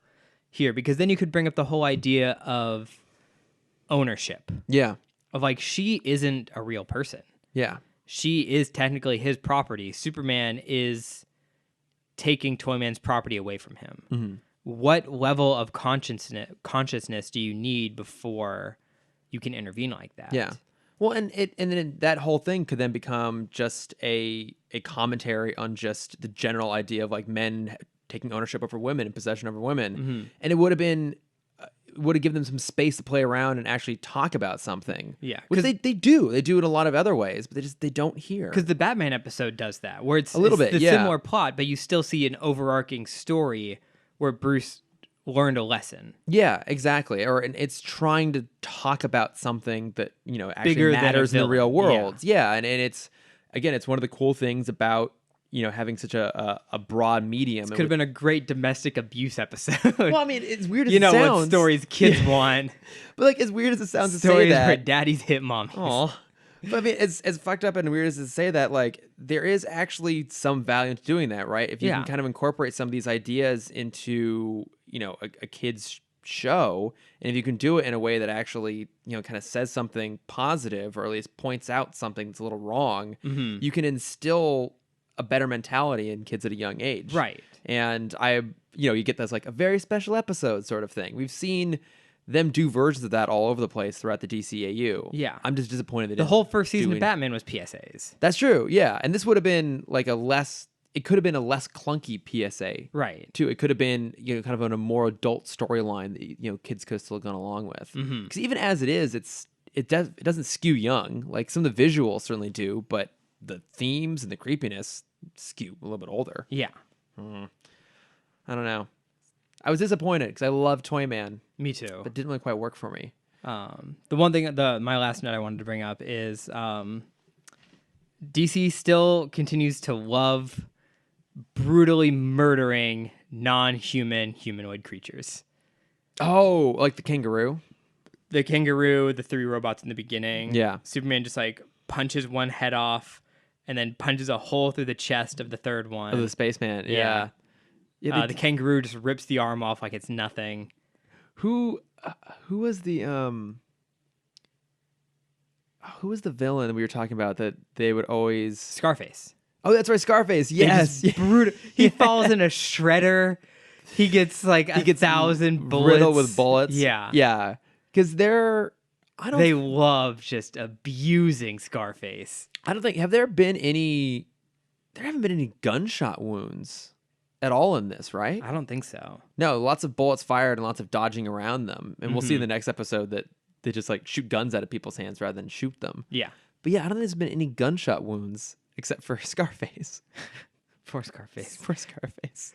here, because then you could bring up the whole idea of ownership. Yeah. Of like, she isn't a real person. Yeah. She is technically his property. Superman is taking Toyman's property away from him. What level of consciousness do you need before you can intervene like that? Yeah. Well, and then that whole thing could then become just a commentary on just the general idea of like men taking ownership over women and possession over women. And it would have given them some space to play around and actually talk about something. Yeah. Which they do. They do it a lot of other ways, but they don't hear. Because the Batman episode does that, where it's the similar plot, but you still see an overarching story where Bruce learned a lesson. Yeah, exactly. Or it's trying to talk about something that, actually bigger matters in the real world. Yeah. And it's, again, it's one of the cool things about, having such a broad medium. This could have been a great domestic abuse episode. Well, I mean, it's weird as it sounds. What stories kids want. But like, as weird as it sounds to say stories that. where daddies hit mommies. Aw. But I mean, as fucked up and weird as to say that, like, there is actually some value to doing that, right? If you can kind of incorporate some of these ideas into, a kid's show, and if you can do it in a way that actually, kind of says something positive, or at least points out something that's a little wrong, you can instill a better mentality in kids at a young age. Right. And you get this like a very special episode sort of thing. We've seen them do versions of that all over the place throughout the DCAU. Yeah. I'm just disappointed the whole first season of Batman was PSAs. That's true. Yeah. And this would have been like it it could have been a less clunky PSA. Right. Too. It could have been, kind of on a more adult storyline that, kids could have still gone along with. Because even as it is, it doesn't skew young. Like some of the visuals certainly do, but the themes and the creepiness skew a little bit older. Yeah. I don't know. I was disappointed because I love Toyman. Me too. But it didn't really quite work for me. The one thing, my last note I wanted to bring up is DC still continues to love brutally murdering non-human humanoid creatures. Oh, like the kangaroo? The kangaroo, the 3 robots in the beginning. Yeah. Superman just like punches one head off and then punches a hole through the chest of the third one. Oh, the spaceman. Yeah. The kangaroo just rips the arm off like it's nothing. Who was the villain that we were talking about that they would always Scarface. Oh, that's right, Scarface. Yes. Brutal. He falls in a shredder. He gets like he gets 1,000 bullets. Riddled with bullets. Yeah. Yeah. Because they love just abusing Scarface. I don't think there haven't been any gunshot wounds at all in this, right? I don't think so. No, lots of bullets fired and lots of dodging around them. And we'll see in the next episode that they just like shoot guns out of people's hands rather than shoot them. Yeah. But yeah, I don't think there's been any gunshot wounds except for Scarface. Poor Scarface. Poor Scarface.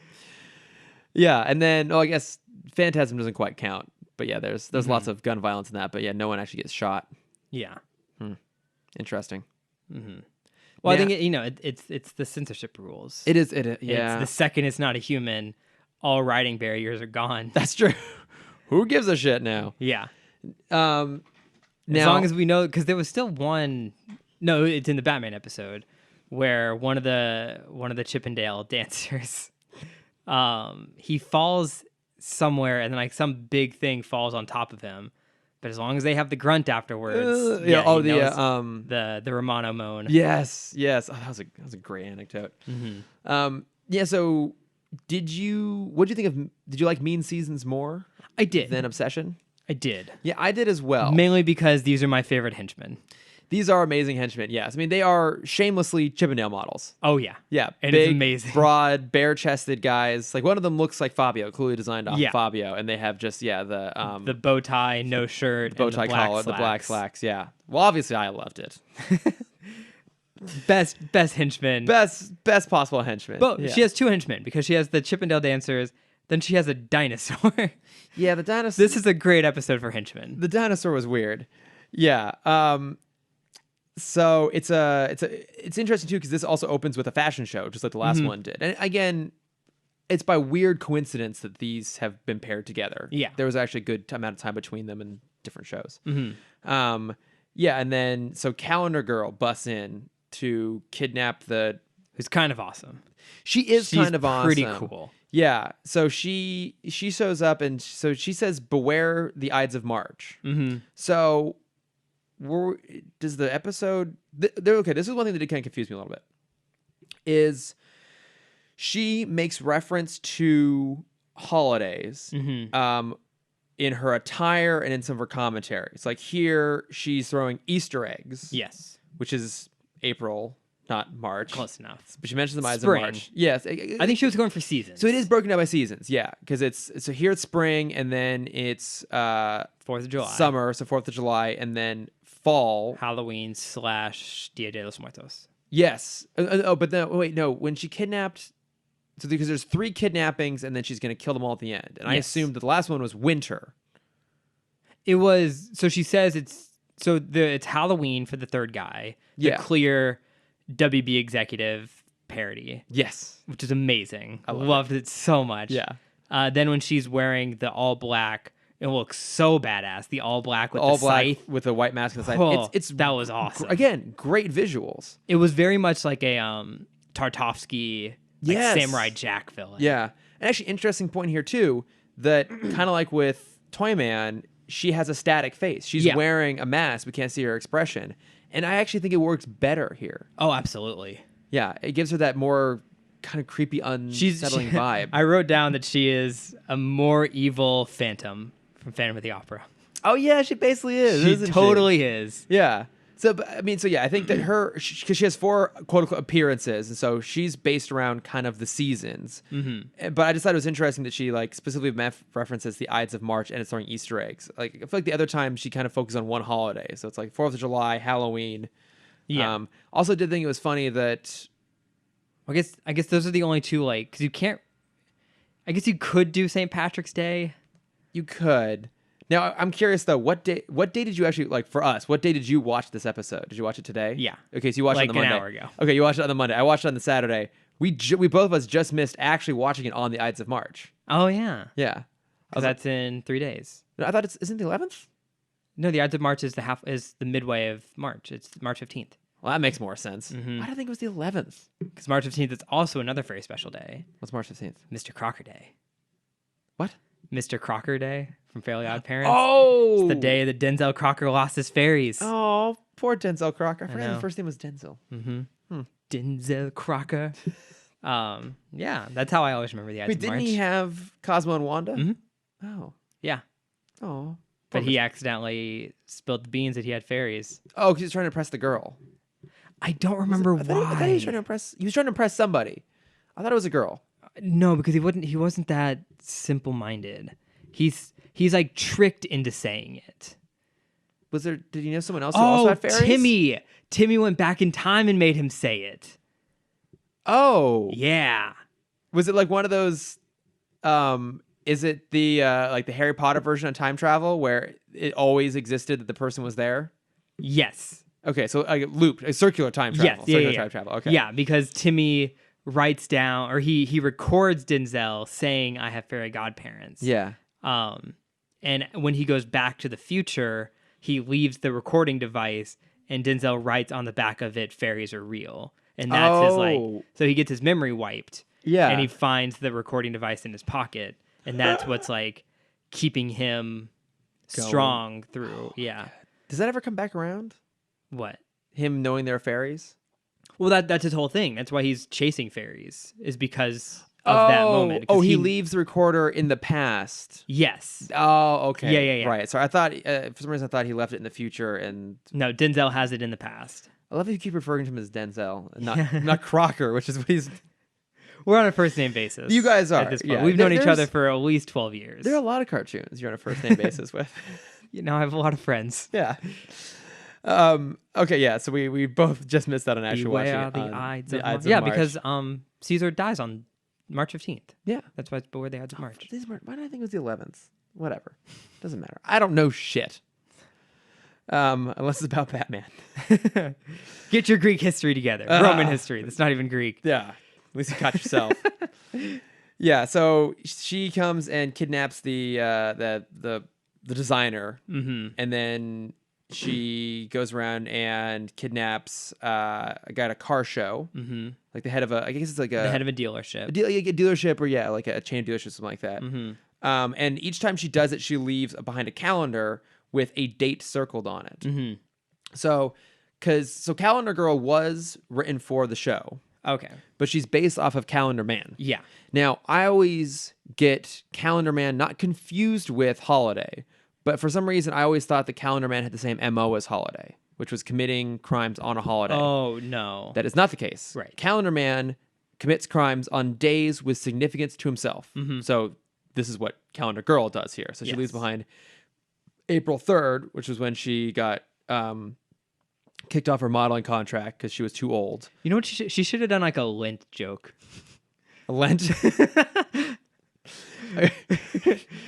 Yeah, and then I guess Phantasm doesn't quite count. But yeah, there's lots of gun violence in that. But yeah, no one actually gets shot. Yeah. Interesting. Well, I think it's the censorship rules. It is. Yeah. It's the second it's not a human, all writing barriers are gone. That's true. Who gives a shit now? Yeah. Now, as long as we know, because there was still one. No, it's in the Batman episode where one of the Chippendale dancers, he falls somewhere and then like some big thing falls on top of him. But as long as they have the grunt afterwards, the Romano moan. Yes. Oh, that was a great anecdote. Yeah. So, what did you think of? Did you like Mean Seasons more? I did. Than Obsession. I did. Yeah, I did as well. Mainly because these are my favorite henchmen. These are amazing henchmen. Yes, I mean they are shamelessly Chippendale models. Oh yeah, yeah, and big, it's amazing. Broad, bare-chested guys. Like one of them looks like Fabio, clearly designed off Fabio, and they have just the bow tie, no shirt, the bow tie collar, the black slacks. Yeah. Well, obviously I loved it. best henchman. Best possible henchman. But she has 2 henchmen because she has the Chippendale dancers. Then she has a dinosaur. Yeah, the dinosaur. This is a great episode for henchmen. The dinosaur was weird. Yeah. So it's interesting too because this also opens with a fashion show, just like the last one did. And again, it's by weird coincidence that these have been paired together. Yeah, there was actually a good amount of time between them in different shows. Yeah, and then so Calendar Girl busts in to kidnap who's kind of awesome. She's kind of awesome. Pretty cool. Yeah, so she shows up and so she says, "Beware the Ides of March." So, does the episode? Okay, this is one thing that did kind of confuse me a little bit. Is she makes reference to holidays in her attire and in some of her commentaries? Like here, she's throwing Easter eggs. Yes, which is April. Not March. Close enough. But she mentions the Ides of March. Yes. I think she was going for seasons. So it is broken down by seasons, yeah. Because so here it's spring, and then it's 4th of July. Summer, so 4th of July, and then fall. Halloween / Dia de los Muertos. Yes. But then, wait, no. When she kidnapped, so because there's 3 kidnappings, and then she's going to kill them all at the end. And I assumed that the last one was winter. It was, so she says it's Halloween for the third guy. The clear WB executive parody. Yes. Which is amazing. I loved it so much. Yeah. Then when she's wearing the all black, it looks so badass. The all black with the scythe. With the white mask on the side. Oh, that was awesome. Again, great visuals. It was very much like a Tartovsky Samurai Jack villain. Yeah. And actually, interesting point here too, that kind of like with Toyman, she has a static face. She's wearing a mask. We can't see her expression. And I actually think it works better here. Oh, absolutely. Yeah, it gives her that more kind of creepy, unsettling vibe. I wrote down that she is a more evil Phantom from Phantom of the Opera. Oh, yeah, she basically is. She totally is. Yeah. So, I mean, so yeah, I think that because she has 4 quote unquote appearances, and so she's based around kind of the seasons. But I just thought it was interesting that she like specifically references the Ides of March and it's throwing Easter eggs. Like I feel like the other time she kind of focused on one holiday, so it's like 4th of July, Halloween. Yeah. Also, did think it was funny that I guess those are the only 2 like because you can't. I guess you could do St. Patrick's Day. You could. Now, I'm curious though. What day did you actually like for us? What day did you watch this episode? Did you watch it today? Yeah. Okay, so you watched it on the Monday. An hour ago. Okay, you watched it on the Monday. I watched it on the Saturday. We both of us just missed actually watching it on the Ides of March. Oh yeah. Yeah. That's in 3 days. I thought isn't the 11th? No, the Ides of March is the midway of March. It's March 15th. Well, that makes more sense. Why did I think it was the 11th? Because March 15th is also another very special day. What's March 15th? Mr. Crocker Day. What? Mr. Crocker Day from Fairly Odd Parents. Oh! It's the day that Denzel Crocker lost his fairies. Oh, poor Denzel Crocker. I forgot his first name was Denzel. Denzel Crocker. Yeah, that's how I always remember the Ides of March. Didn't he have Cosmo and Wanda? Mm-hmm. Oh. Yeah. Oh. But he accidentally spilled the beans that he had fairies. Oh, because he was trying to impress the girl. I don't remember why. I thought he was trying to impress. He was trying to impress somebody. I thought it was a girl. No, because he wasn't that simple-minded. He's like tricked into saying it. Was there? Did you know someone else who also had fairies? Timmy went back in time and made him say it. Oh, yeah. Was it like one of those? Is it the like the Harry Potter version of time travel where it always existed that the person was there? Yes. Okay, so a circular time travel. Yes, time travel. Okay. Yeah, because Timmy writes down, or he records Denzel saying, "I have fairy godparents." Yeah. And when he goes back to the future, he leaves the recording device, and Denzel writes on the back of it, "Fairies are real," and that's his like. So he gets his memory wiped. Yeah. And he finds the recording device in his pocket, and that's what's like keeping him strong through. Yeah. Does that ever come back around? What? Him knowing there are fairies? Well, that's his whole thing. That's why he's chasing fairies, is because of that moment. Oh, he leaves the recorder in the past. Yes. Oh, okay. Yeah. Right. So I thought, for some reason, I thought he left it in the future. And no, Denzel has it in the past. I love that you keep referring to him as Denzel, not Crocker, which is what he's. We're on a first name basis. You guys are. At this point. Yeah. We've known each other for at least 12 years. There are a lot of cartoons you're on a first name basis with. You know, I have a lot of friends. Yeah. Okay, yeah. So we both just missed out on actually watching it. The Ides of March. Yeah, because Caesar dies on March 15th. Yeah. That's why it's Beware the Ides of March. Why did I think it was the 11th? Whatever. Doesn't matter. I don't know shit. Unless it's about Batman. Get your Greek history together. Roman history. That's not even Greek. Yeah. At least you caught yourself. Yeah, so she comes and kidnaps the designer, and then she goes around and kidnaps a guy at a car show, like the head of I guess it's like the head of a dealership, a dealership, or like a chain of dealerships, something like that. And each time she does it, she leaves behind a calendar with a date circled on it. So Calendar Girl was written for the show. Okay. But she's based off of Calendar Man. Yeah. Now, I always get Calendar Man not confused with Holiday, but for some reason, I always thought that Calendar Man had the same MO as Holiday, which was committing crimes on a holiday. Oh, no. That is not the case. Right. Calendar Man commits crimes on days with significance to himself. So this is what Calendar Girl does here. So she leaves behind April 3rd, which was when she got kicked off her modeling contract because she was too old. You know what? She should have done like a Lent joke. A Lent?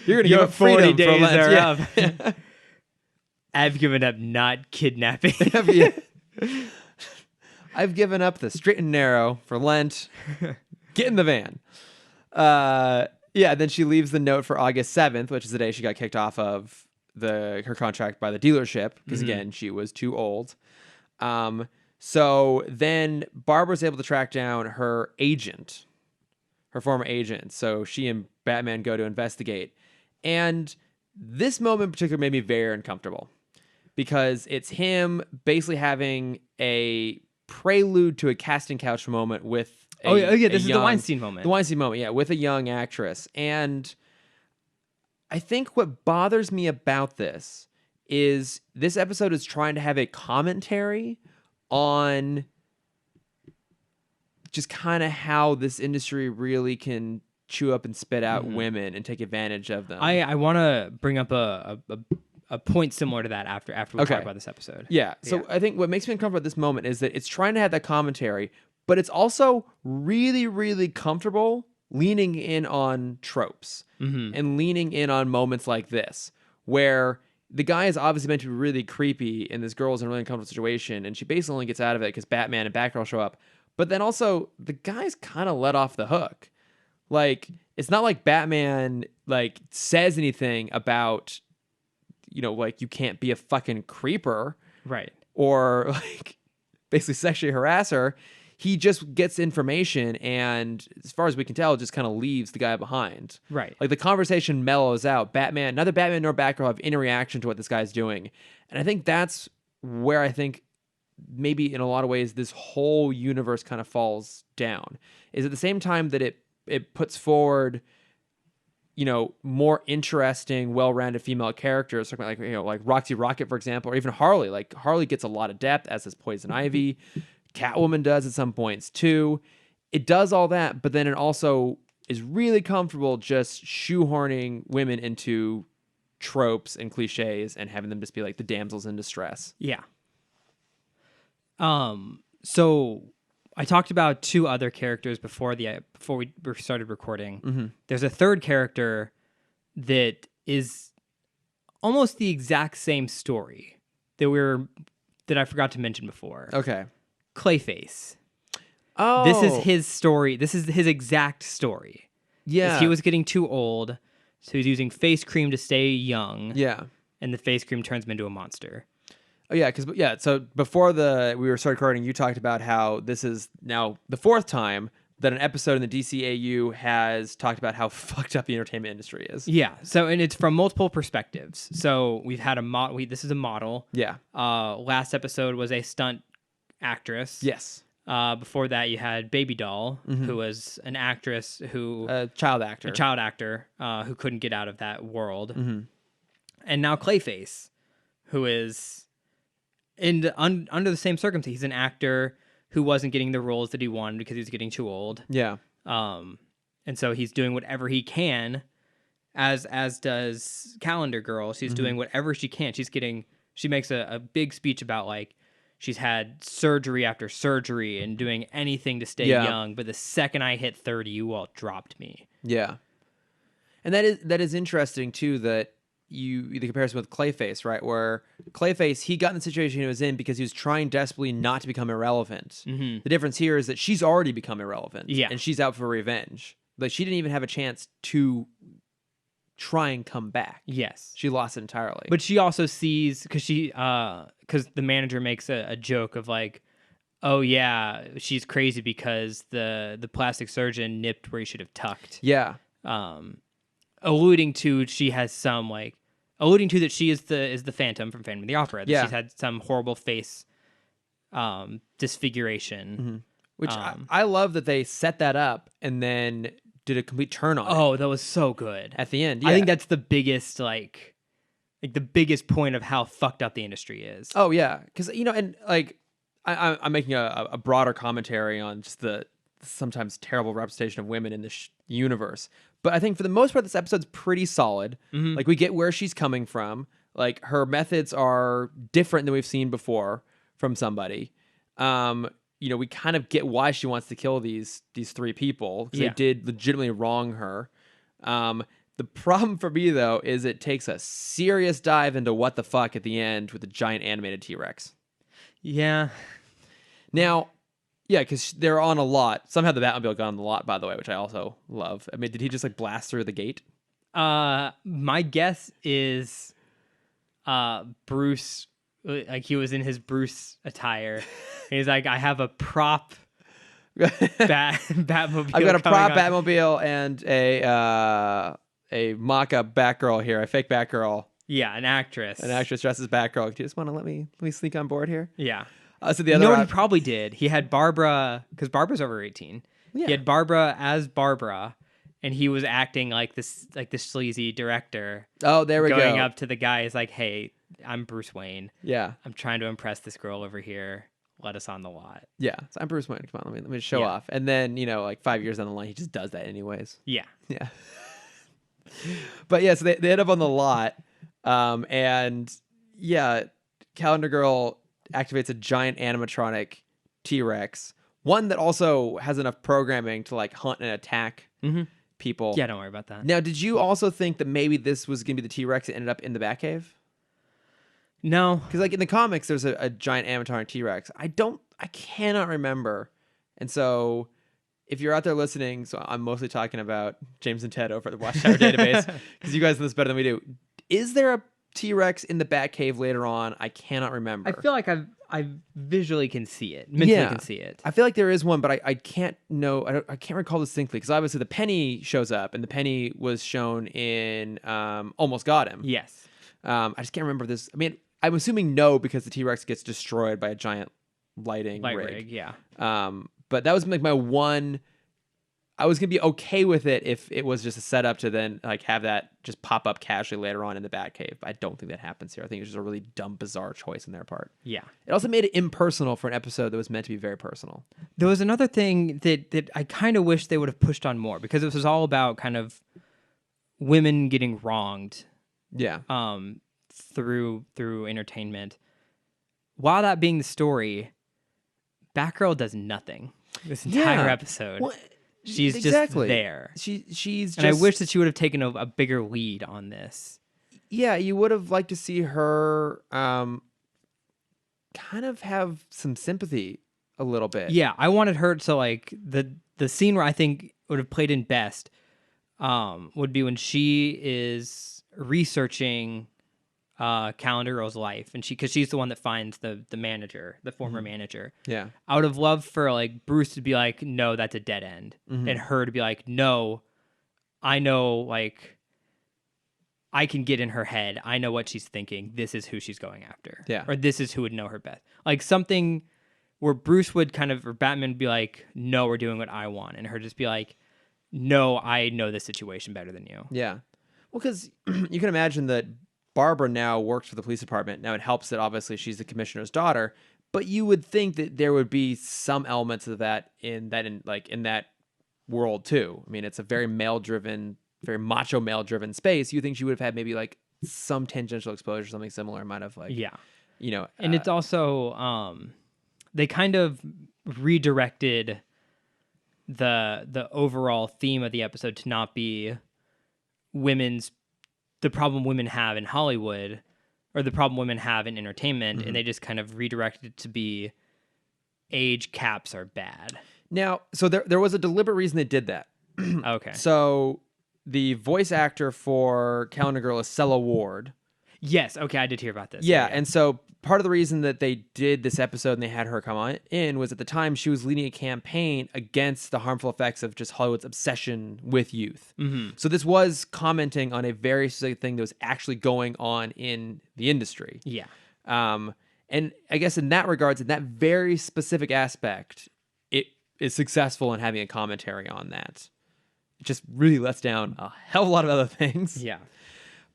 You're going to give up 40 days for Lent. Yeah. I've given up not kidnapping. I've given up the straight and narrow for Lent. Get in the van. Then she leaves the note for August 7th, which is the day she got kicked off of her contract by the dealership because, again, she was too old. So then Barbara's able to track down her agent, her former agent. So she and Batman go to investigate. And this moment in particular made me very uncomfortable because it's him basically having a prelude to a casting couch moment with this is the Weinstein moment. The Weinstein moment, yeah, with a young actress. And I think what bothers me about this is this episode is trying to have a commentary on just kind of how this industry really can chew up and spit out women and take advantage of them. I want to bring up a point similar to that after we talk about this episode. Yeah. So I think what makes me uncomfortable at this moment is that it's trying to have that commentary, but it's also really, really comfortable leaning in on tropes and leaning in on moments like this, where the guy is obviously meant to be really creepy and this girl is in a really uncomfortable situation, and she basically only gets out of it because Batman and Batgirl show up. But then also the guy's kind of let off the hook. Like, it's not like Batman like says anything about, you know, like, you can't be a fucking creeper. Right. Or like basically sexually harass her. He just gets information and, as far as we can tell, just kind of leaves the guy behind. Right. Like, the conversation mellows out. Neither Batman nor Batgirl have any reaction to what this guy's doing. And I think that's where I think maybe in a lot of ways this whole universe kind of falls down. Is at the same time that it puts forward, you know, more interesting, well-rounded female characters, like, you know, like Roxy Rocket, for example, or even Harley. Like, Harley gets a lot of depth, as does Poison Ivy. Catwoman does at some points too. It does all that, but then it also is really comfortable just shoehorning women into tropes and cliches and having them just be like the damsels in distress. Yeah. So I talked about two other characters before we started recording. There's a third character that is almost the exact same story that I forgot to mention before. Okay. Clayface. Oh. This is his story. This is his exact story. Yeah. He was getting too old, so he's using face cream to stay young. Yeah. And the face cream turns him into a monster. Oh yeah, so before we were started recording, you talked about how this is now the fourth time that an episode in the DCAU has talked about how fucked up the entertainment industry is. Yeah. So, and it's from multiple perspectives. So we've had this is a model. Yeah. Last episode was a stunt actress. Yes. Before that, you had Baby Doll, who was an actress a child actor who couldn't get out of that world. And now Clayface, who is under the same circumstances. He's an actor who wasn't getting the roles that he wanted because he was getting too old. Yeah. And so he's doing whatever he can, as does Calendar Girl. She's doing whatever she can. She makes a big speech about, like, she's had surgery after surgery and doing anything to stay young. But the second I hit 30, you all dropped me. Yeah. And that is interesting too, that the comparison with Clayface, right? Where Clayface, he got in the situation he was in because he was trying desperately not to become irrelevant. The difference here is that she's already become irrelevant. Yeah. And she's out for revenge. Like, she didn't even have a chance to try and come back. Yes. She lost it entirely. But she also sees, because the manager makes a joke of, like, oh yeah, she's crazy because the plastic surgeon nipped where he should have tucked. Yeah. Alluding to that she is the Phantom from Phantom of the Opera. That she's had some horrible face disfiguration. Which I love that they set that up and then did a complete turn on it. Oh, that was so good. At the end, yeah. I think that's the biggest, like the biggest point of how fucked up the industry is. Oh, yeah. Because, you know, and, like, I'm making a broader commentary on just the sometimes terrible representation of women in this universe. But I think for the most part, this episode's pretty solid. Like, we get where she's coming from. Like, her methods are different than we've seen before from somebody. You know, we kind of get why she wants to kill these three people, because they did legitimately wrong her. The problem for me, though, is it takes a serious dive into what the fuck at the end with the giant animated T-Rex. Yeah. Now, yeah, because they're on a lot. Somehow the Batmobile got on the lot, by the way, which I also love. I mean, did he just, like, blast through the gate? My guess is Bruce, like, he was in his Bruce attire. He's like, I have a prop Batmobile. I've got a prop Batmobile and a mock-up Batgirl here, a fake Batgirl. Yeah, an actress. An actress dressed as Batgirl. Do you just want to let me sneak on board here? Yeah. So the other, what he probably did? He had Barbara, because Barbara's over 18. Yeah. He had Barbara as Barbara, and he was acting like this sleazy director. Oh, there we go. Going up to the guy, is like, hey, I'm Bruce Wayne. Yeah. I'm trying to impress this girl over here. Let us on the lot. Yeah. So I'm Bruce Wayne. Come on, let me show off. And then, 5 years down the line, he just does that anyways. Yeah. Yeah. But yeah, so they end up on the lot. And yeah, Calendar Girl activates a giant animatronic T-Rex. One that also has enough programming to like hunt and attack people. Yeah, don't worry about that. Now, did you also think that maybe this was going to be the T-Rex that ended up in the Batcave? No. Because like in the comics, there's a giant animatronic T-Rex. I cannot remember. And so if you're out there listening, so I'm mostly talking about James and Ted over at the Watchtower Database, because you guys know this better than we do. Is there a T-Rex in the Batcave later on? I cannot remember. I feel like I visually can see it. Mentally can see it. I feel like there is one, but I can't know. I can't recall distinctly, because obviously the Penny shows up, and the Penny was shown in Almost Got Him. Yes. I just can't remember this. I mean, I'm assuming no, because the T-Rex gets destroyed by a giant light rig. Yeah. But that was like my one. I was gonna be okay with it if it was just a setup to then like have that just pop up casually later on in the Batcave. But I don't think that happens here. I think it's just a really dumb, bizarre choice on their part. Yeah. It also made it impersonal for an episode that was meant to be very personal. There was another thing that I kind of wish they would have pushed on more, because it was all about kind of women getting wronged. Yeah. Through entertainment. While that being the story, Batgirl does nothing this entire episode. Well, she's just there. She's just... And I wish that she would have taken a bigger lead on this. Yeah, you would have liked to see her kind of have some sympathy a little bit. Yeah, I wanted her to, like, the scene where I think would have played in best would be when she is researching Calendar Girl's life, and because she's the one that finds the manager, the former manager. Yeah, I would have loved for like Bruce to be like, no, that's a dead end, and her to be like, no, I know, like, I can get in her head. I know what she's thinking. This is who she's going after. Yeah, or this is who would know her best. Like something where Bruce would kind of, or Batman would be like, no, we're doing what I want, and her just be like, no, I know this situation better than you. Yeah, well, because you can imagine that Barbara now works for the police department. Now it helps that obviously she's the commissioner's daughter, but you would think that there would be some elements of that in that world too. I mean, it's a very male-driven, very macho male-driven space. You think she would have had maybe like some tangential exposure, something similar, might have like, and it's also they kind of redirected the overall theme of the episode to not be the problem women have in Hollywood, or the problem women have in entertainment, and they just kind of redirected it to be age caps are bad. Now, so there was a deliberate reason they did that. Okay. So the voice actor for Calendar Girl is Cella Ward. Yes, okay, I did hear about this. Yeah, and so part of the reason that they did this episode and they had her come on in was at the time she was leading a campaign against the harmful effects of just Hollywood's obsession with youth. So this was commenting on a very specific thing that was actually going on in the industry. Yeah. And I guess in that regards, in that very specific aspect, it is successful in having a commentary on that. It just really lets down a hell of a lot of other things. Yeah.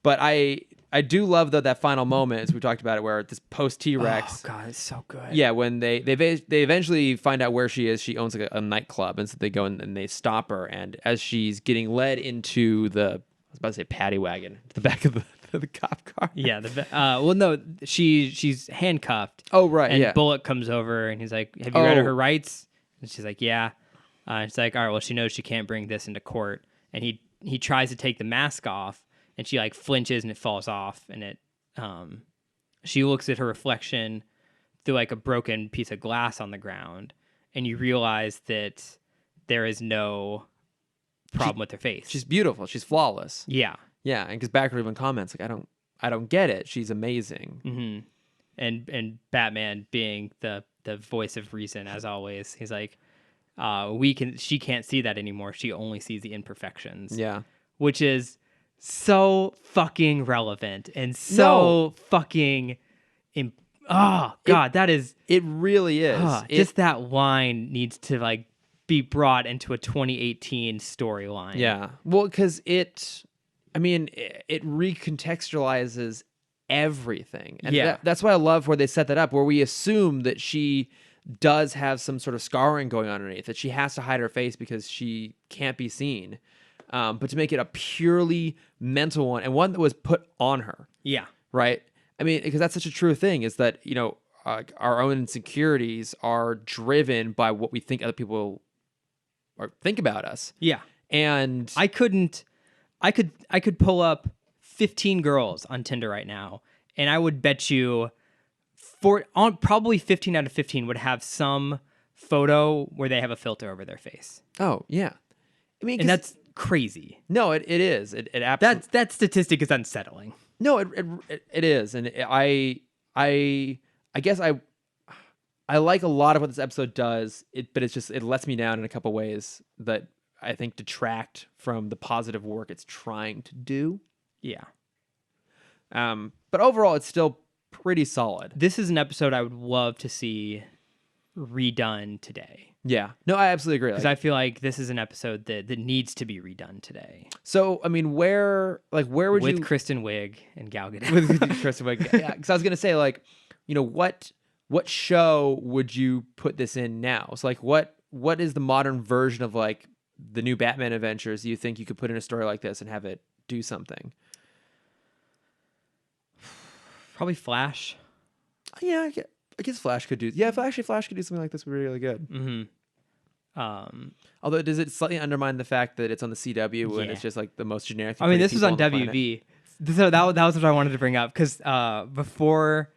But I do love, though, that final moment, as we talked about it, where this post T-Rex. Oh God, it's so good. Yeah, when they eventually find out where she is. She owns like a nightclub, and so they go in and they stop her. And as she's getting led into I was about to say paddy wagon, the back of the cop car. Yeah. Well, no, she's handcuffed. Oh right, and yeah. Bullock comes over and he's like, "Have you read her rights?" And she's like, "Yeah." And it's like, "All right, well, she knows she can't bring this into court." And he tries to take the mask off. And she like flinches and it falls off, and she looks at her reflection through like a broken piece of glass on the ground, and you realize that there is no problem with her face. She's beautiful. She's flawless. Yeah, yeah. And because Backer even comments like, I don't get it. She's amazing. Mm-hmm. And Batman being the voice of reason as always, he's like, she can't see that anymore. She only sees the imperfections. Yeah, which is so fucking relevant and so fucking that is, it really is. Just that line needs to like be brought into a 2018 storyline. Yeah, well, because it recontextualizes everything. And that's why I love where they set that up, where we assume that she does have some sort of scarring going on underneath, that she has to hide her face because she can't be seen. But to make it a purely mental one, and one that was put on her. Yeah. Right? I mean, because that's such a true thing, is that, our own insecurities are driven by what we think other people think about us. Yeah. And I could pull up 15 girls on Tinder right now, and I would bet you probably 15 out of 15 would have some photo where they have a filter over their face. Oh, yeah. I mean, and that's crazy. No, it is. It absolutely... That statistic is unsettling. No, it is. And I guess I like a lot of what this episode does, but it lets me down in a couple ways that I think detract from the positive work it's trying to do. Yeah. But overall, it's still pretty solid. This is an episode I would love to see redone today. Yeah. No, I absolutely agree. Because I feel like this is an episode that needs to be redone today. So, I mean, where would you... With Kristen Wiig and Gal Gadot. With Kristen Wiig. Yeah, because I was going to say, what show would you put this in now? So, what is the modern version of, the new Batman adventures you think you could put in a story like this and have it do something? Probably Flash. Yeah, I guess Flash could do... Yeah, Flash could do something like this would be really good. Mm-hmm. Although, does it slightly undermine the fact that it's on the CW and it's just, the most generic... I mean, this was on WB. So that was what I wanted to bring up, because before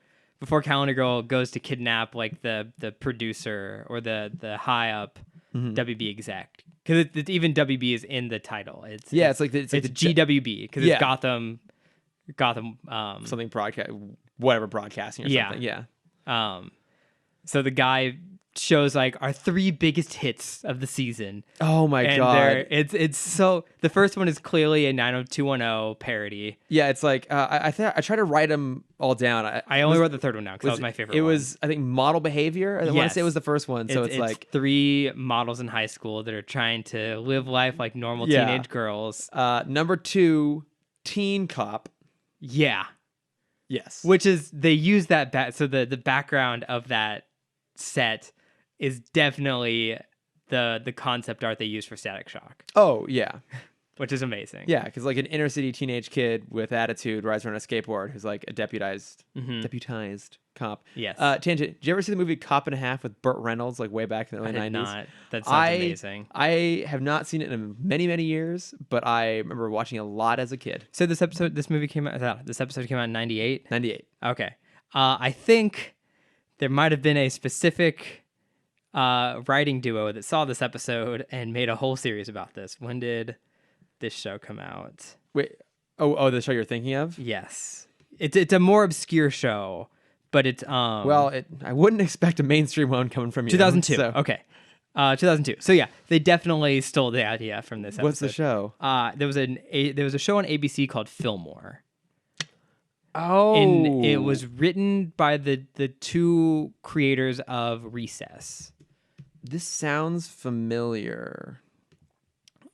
Calendar Girl goes to kidnap, the producer or the high-up WB exec, because even WB is in the title. It's the GWB, because it's Gotham something broadcast, whatever, broadcasting or something. Yeah. So the guy shows our 3 biggest hits of the season. Oh my god! It's so, the first one is clearly a 90210 parody. Yeah, it's I try to write them all down. I only wrote the third one now because that was my favorite. It was, I think, model behavior. I want to say it was the first one. So it's 3 models in high school that are trying to live life like normal teenage girls. Number 2, teen cop. Yeah. Yes. Which is, they use that so the background of that set is definitely the concept art they use for Static Shock. Oh, yeah. Which is amazing. Yeah, because an inner city teenage kid with attitude rides around a skateboard who's a deputized cop. Yes. Tangent. Did you ever see the movie Cop and a Half with Burt Reynolds way back in the early 90s? Not. That sounds amazing. I have not seen it in many, many years, but I remember watching a lot as a kid. So this episode came out in 98? 98. Okay. I think there might have been a specific writing duo that saw this episode and made a whole series about this. When did this show come out? Wait. Oh, the show you're thinking of? Yes. It's a more obscure show, but it's I wouldn't expect a mainstream one coming from you. 2002. So. Okay. 2002. So yeah, they definitely stole the idea from this episode. What's the show? There was a show on ABC called Fillmore. Oh. And it was written by the 2 creators of Recess. This sounds familiar.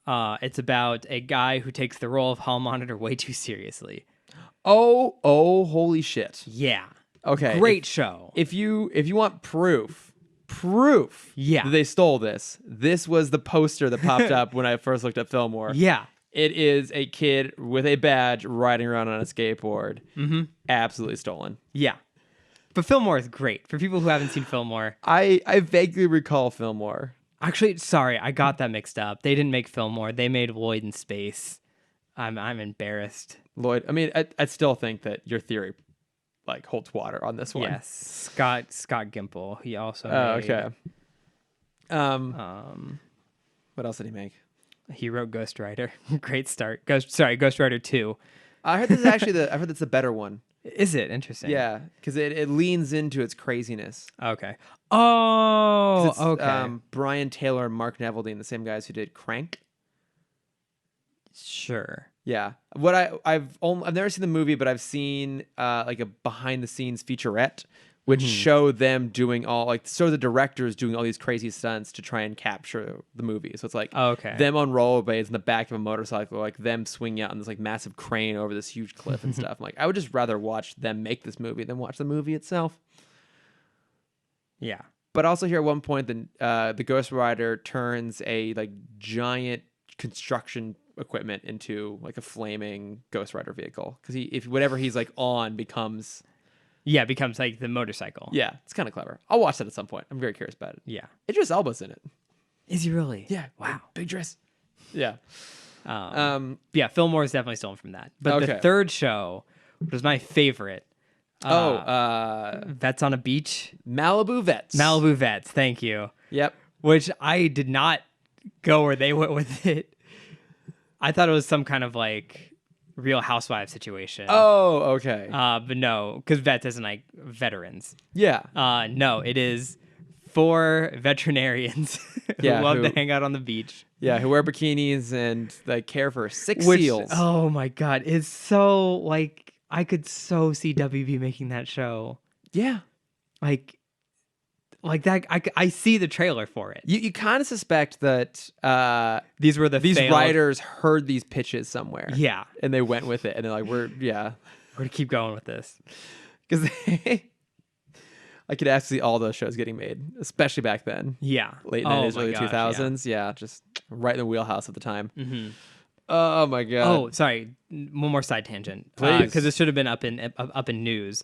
It's about a guy who takes the role of hall monitor way too seriously. Oh, holy shit. Yeah. Okay. Great show. If you want proof yeah, that they stole this was the poster that popped up when I first looked up Fillmore. Yeah. It is a kid with a badge riding around on a skateboard. Mm-hmm. Absolutely stolen. Yeah. But Fillmore is great. For people who haven't seen Fillmore. I vaguely recall Fillmore. Actually, sorry, I got that mixed up. They didn't make Fillmore. They made Lloyd in Space. I'm embarrassed. Lloyd, I mean, I still think that your theory holds water on this one. Yes. Scott Gimple. He also made, okay. What else did he make? He wrote Ghost Rider. Great start. Ghost Rider 2. I heard this is actually the better one. Is it? Interesting. Yeah, because it leans into its craziness. Okay. Oh, okay. Brian Taylor and Mark Neveldine, the same guys who did Crank. Sure. Yeah. What I've never seen the movie, but I've seen a behind the scenes featurette which show them doing show the directors doing all these crazy stunts to try and capture the movie. So it's like them on rollerblades in the back of a motorcycle, like them swinging out on this like massive crane over this huge cliff and stuff. I'm like, I would just rather watch them make this movie than watch the movie itself. Yeah. But also here at one point, the Ghost Rider turns a like giant construction equipment into like a flaming Ghost Rider vehicle, because if whatever he's like on becomes like the motorcycle. Yeah, it's kind of clever. I'll watch that at some point. I'm very curious about it. Yeah. Idris Elba's in it. Is he really? Yeah. Wow. Big dress. Yeah. Yeah, Fillmore is definitely stolen from that. But the third show, which was my favorite. Vets on a Beach. Malibu Vets. Malibu Vets, thank you. Yep. Which I did not go where they went with it. I thought it was some kind of like Real Housewives situation. Oh, okay. But no, because vets isn't like veterans. Yeah. No, it is 4 veterinarians who love to hang out on the beach. Yeah, who wear bikinis and like care for 6 seals. Oh my God, it's so like I could so see WB making that show. Yeah. Like that, I see the trailer for it. You kind of suspect that these writers heard these pitches somewhere. Yeah. And they went with it. And they're like, we're going to keep going with this. Because I could actually see all those shows getting made, especially back then. Yeah. Late 90s, early 2000s. Yeah, just right in the wheelhouse at the time. Mm-hmm. Oh, my God. Oh, sorry. One more side tangent. Please. Because this should have been up in news.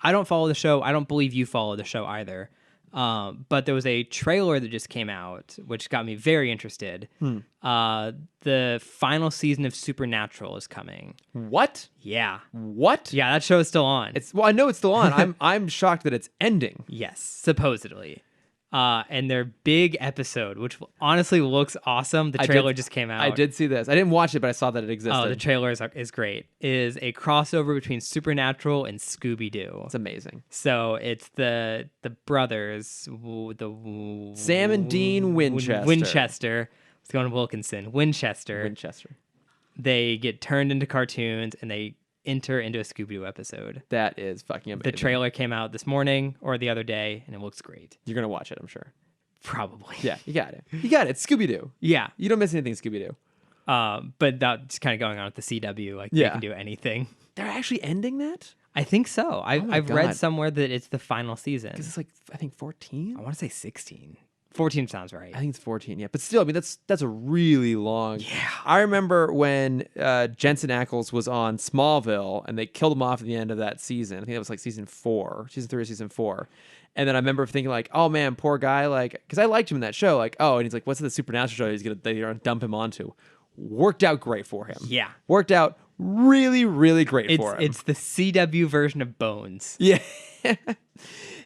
I don't follow the show. I don't believe you follow the show either. But there was a trailer that just came out, which got me very interested. The final season of Supernatural is coming. What? Yeah. What? Yeah, that show is still on. Well, I know it's still on. I'm shocked that it's ending. Yes, supposedly. And their big episode, which honestly looks awesome. The trailer just came out. I did see this. I didn't watch it, but I saw that it existed. Oh, the trailer is great. Is a crossover between Supernatural and Scooby-Doo. It's amazing. So it's the brothers, Sam and Dean Winchester. It's going to Wilkinson. Winchester. They get turned into cartoons and they enter into a Scooby-Doo episode. That is fucking amazing. The trailer came out this morning or the other day, and it looks great. You're gonna watch it, I'm sure. Probably. Yeah, you got it. You got it. It's Scooby-Doo. Yeah. You don't miss anything Scooby-Doo. But that's kind of going on with the CW. Like, they can do anything. They're actually ending that? I think so. I've read somewhere that it's the final season. Because it's like, I think 14? I want to say 16. 14 sounds right. I think it's 14, yeah. But still, I mean, that's a really long... Yeah. I remember when Jensen Ackles was on Smallville, and they killed him off at the end of that season. I think that was like season 3 or season 4. And then I remember thinking like, oh man, poor guy, like, because I liked him in that show. Like, oh, and he's like, what's the Supernatural show they're gonna dump him onto? Worked out great for him. Yeah. Worked out really, really great for him. It's the CW version of Bones. Yeah.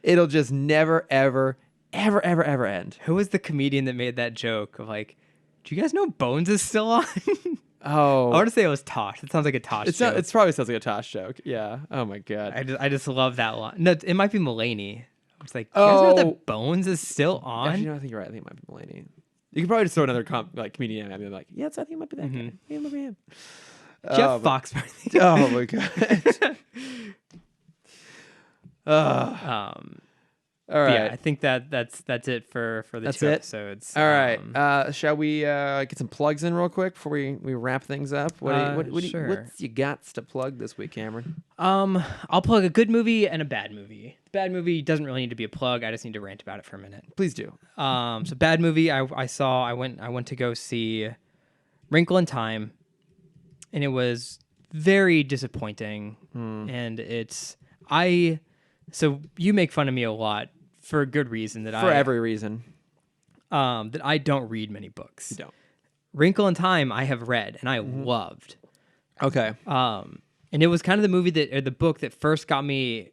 It'll just never, ever end. Who was the comedian that made that joke of like, do you guys know Bones is still on? Oh, I want to say it was Tosh. It sounds like a Tosh joke. It probably sounds like a Tosh joke. Yeah. Oh my God. I just love that line. No, it might be Mulaney. It's like, do you guys know that Bones is still on? Actually, no, I think you're right. I think it might be Mulaney. You could probably just throw another comedian at me. Like, yes, I think it might be that guy. Yeah, it might be him. Jeff Foxworthy. Oh my God. All right. Yeah, I think that's it for the 2 episodes. All right. Shall we get some plugs in real quick before we wrap things up? Sure. What's you got to plug this week, Cameron? I'll plug a good movie and a bad movie. The bad movie doesn't really need to be a plug. I just need to rant about it for a minute. Please do. So bad movie. I went to go see Wrinkle in Time, and it was very disappointing. And so you make fun of me a lot. For a good reason every reason. That I don't read many books. You don't. Wrinkle in Time I have read and I loved. Okay. And it was kind of the book that first got me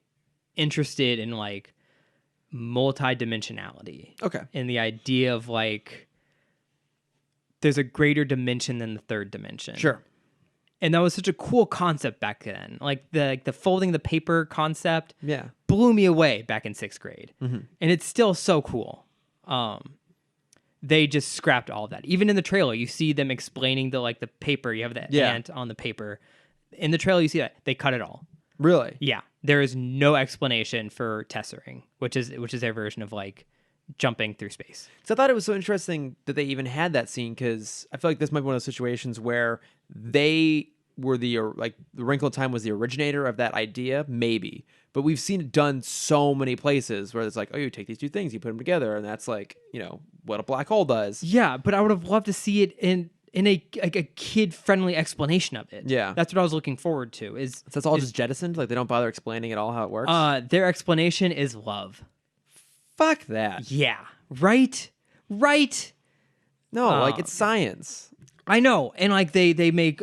interested in like multi-dimensionality. Okay. And the idea of like there's a greater dimension than the third dimension. Sure. And that was such a cool concept back then. Like the folding the paper concept blew me away back in 6th grade. And it's still so cool. They just scrapped all of that. Even in the trailer, you see them explaining the paper. You have the ant on the paper. In the trailer, you see that. They cut it all. Really? Yeah. there is no explanation for tessering, which is their version of like jumping through space. So I thought it was so interesting that they even had that scene, because I feel like this might be one of those situations where they were the Wrinkle in Time was the originator of that idea, maybe. But we've seen it done so many places where it's like, oh, you take these two things, you put them together, and that's like, what a black hole does. Yeah, but I would have loved to see it in a kid-friendly explanation of it. Yeah. That's what I was looking forward to. So that's all just jettisoned? Like, they don't bother explaining at all how it works? Their explanation is love. Fuck that. Yeah. Right? No, it's science. I know. And like they make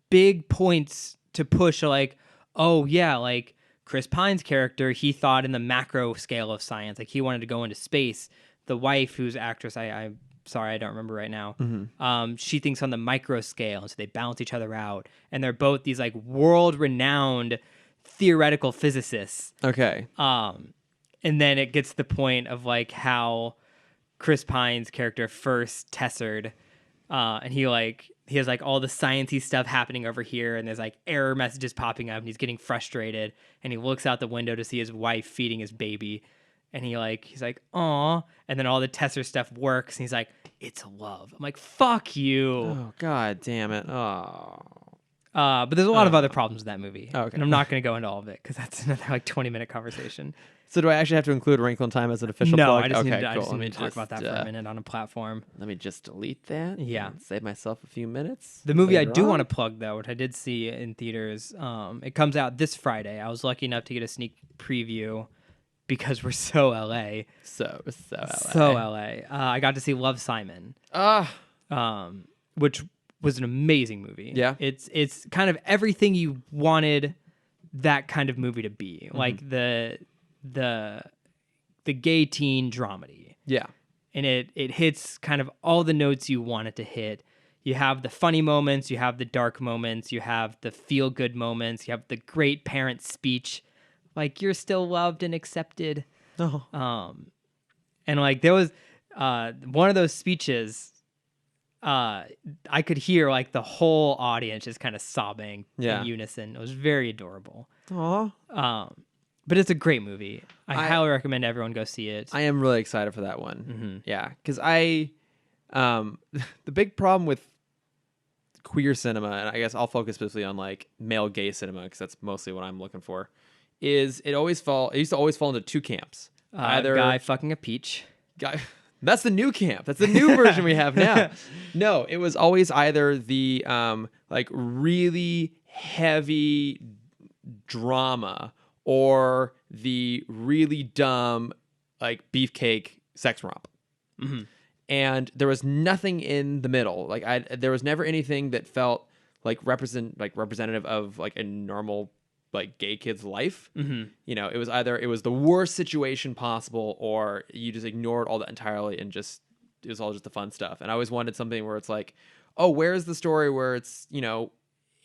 big points to push like, oh yeah, like Chris Pine's character, he thought in the macro scale of science. Like he wanted to go into space. The wife, who's actress, I'm sorry, I don't remember right now. Mm-hmm. She thinks on the micro scale, and so they balance each other out. And they're both these like world-renowned theoretical physicists. Okay. And then it gets to the point of like how Chris Pine's character first tessered, and he has like all the sciencey stuff happening over here, and there's like error messages popping up, and he's getting frustrated, and he looks out the window to see his wife feeding his baby, and he's like, aw, and then all the Tesser stuff works, and he's like, it's love. I'm like, fuck you. Oh, god damn it. Oh. But there's a lot of other problems with that movie. Okay. And I'm not going to go into all of it because that's another like 20-minute conversation. So do I actually have to include Wrinkle in Time as an official plug? No, I just need to talk about that for a minute on a platform. Let me just delete that. Yeah. And save myself a few minutes. The movie I do want to plug, though, which I did see in theaters, it comes out this Friday. I was lucky enough to get a sneak preview because we're so LA. So LA. So LA. I got to see Love, Simon. Which was an amazing movie. Yeah. It's kind of everything you wanted that kind of movie to be. Mm-hmm. Like the gay teen dramedy. Yeah. And it hits kind of all the notes you want it to hit. You have the funny moments, you have the dark moments, you have the feel good moments, you have the great parent speech, like you're still loved and accepted. Oh. And like there was one of those speeches, I could hear like the whole audience just kind of sobbing in unison. It was very adorable. Aw. But it's a great movie. I highly recommend everyone go see it. I am really excited for that one. Mm-hmm. Yeah, because the big problem with queer cinema, and I guess I'll focus specifically on like male gay cinema because that's mostly what I'm looking for, is it used to always fall into two camps. Either guy fucking a peach. That's the new camp. That's the new version we have now. No, it was always either the like really heavy drama or the really dumb like beefcake sex romp. Mm-hmm. And there was nothing in the middle. Like there was never anything that felt like representative of like a normal like gay kid's life. Mm-hmm. It was either it was the worst situation possible, or you just ignored all that entirely and just it was all just the fun stuff. And I always wanted something where it's like, oh, where's the story where it's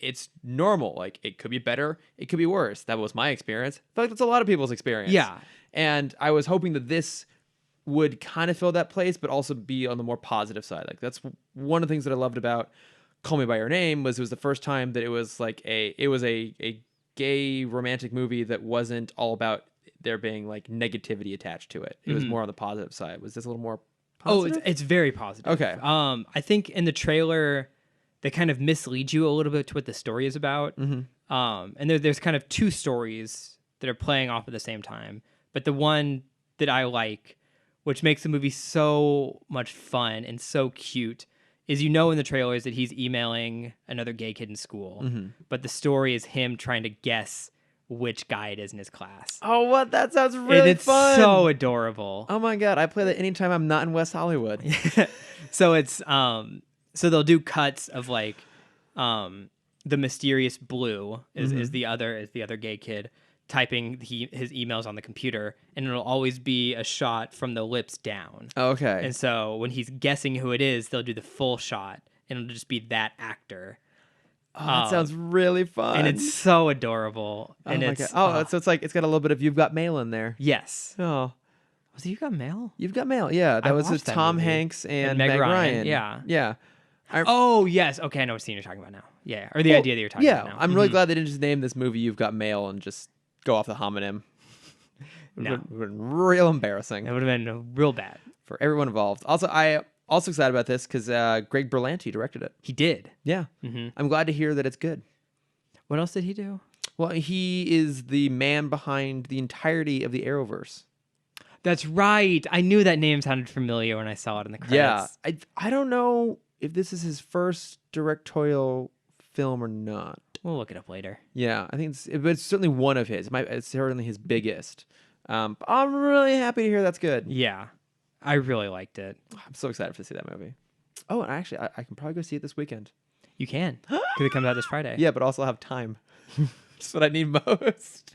it's normal. Like it could be better, it could be worse. That was my experience. I feel like that's a lot of people's experience. Yeah. And I was hoping that this would kind of fill that place, but also be on the more positive side. Like that's one of the things that I loved about Call Me by Your Name was it was the first time that it was like a gay romantic movie that wasn't all about there being like negativity attached to it. It was more on the positive side. Was this a little more positive? Oh, it's very positive. Okay. I think in the trailer they kind of mislead you a little bit to what the story is about. Mm-hmm. And there's kind of two stories that are playing off at the same time. But the one that I like, which makes the movie so much fun and so cute, is in the trailers that he's emailing another gay kid in school. Mm-hmm. But the story is him trying to guess which guy it is in his class. Oh, what? That sounds really and it's fun. So adorable. Oh my God. I play that anytime I'm not in West Hollywood. So it's so they'll do cuts of like the mysterious Blue is the other gay kid typing his emails on the computer, and it'll always be a shot from the lips down. Okay. And so when he's guessing who it is, they'll do the full shot, and it'll just be that actor. Oh, that sounds really fun. And it's so adorable. Oh my God. So it's like it's got a little bit of You've Got Mail in there. Yes. Oh. Was it You've Got Mail? You've Got Mail. Yeah, that was with Tom Hanks and Meg Ryan. Yeah. Yeah. Oh, yes. Okay, I know what scene you're talking about now. Yeah. Or the idea that you're talking about now. I'm really glad they didn't just name this movie You've Got Mail and just go off the homonym. No. Would have been real embarrassing. It would have been real bad. For everyone involved. Also, also excited about this because Greg Berlanti directed it. He did. Yeah. I'm glad to hear that it's good. What else did he do? Well, he is the man behind the entirety of the Arrowverse. That's right. I knew that name sounded familiar when I saw it in the credits. Yeah. I don't know if this is his first directorial film or not. We'll look it up later. Yeah, I think it's certainly one of his. It's certainly his biggest. But I'm really happy to hear that's good. Yeah. I really liked it. I'm so excited to see that movie. Oh, and actually, I can probably go see it this weekend. You can. Because it comes out this Friday. Yeah, but also have time. Just what I need most.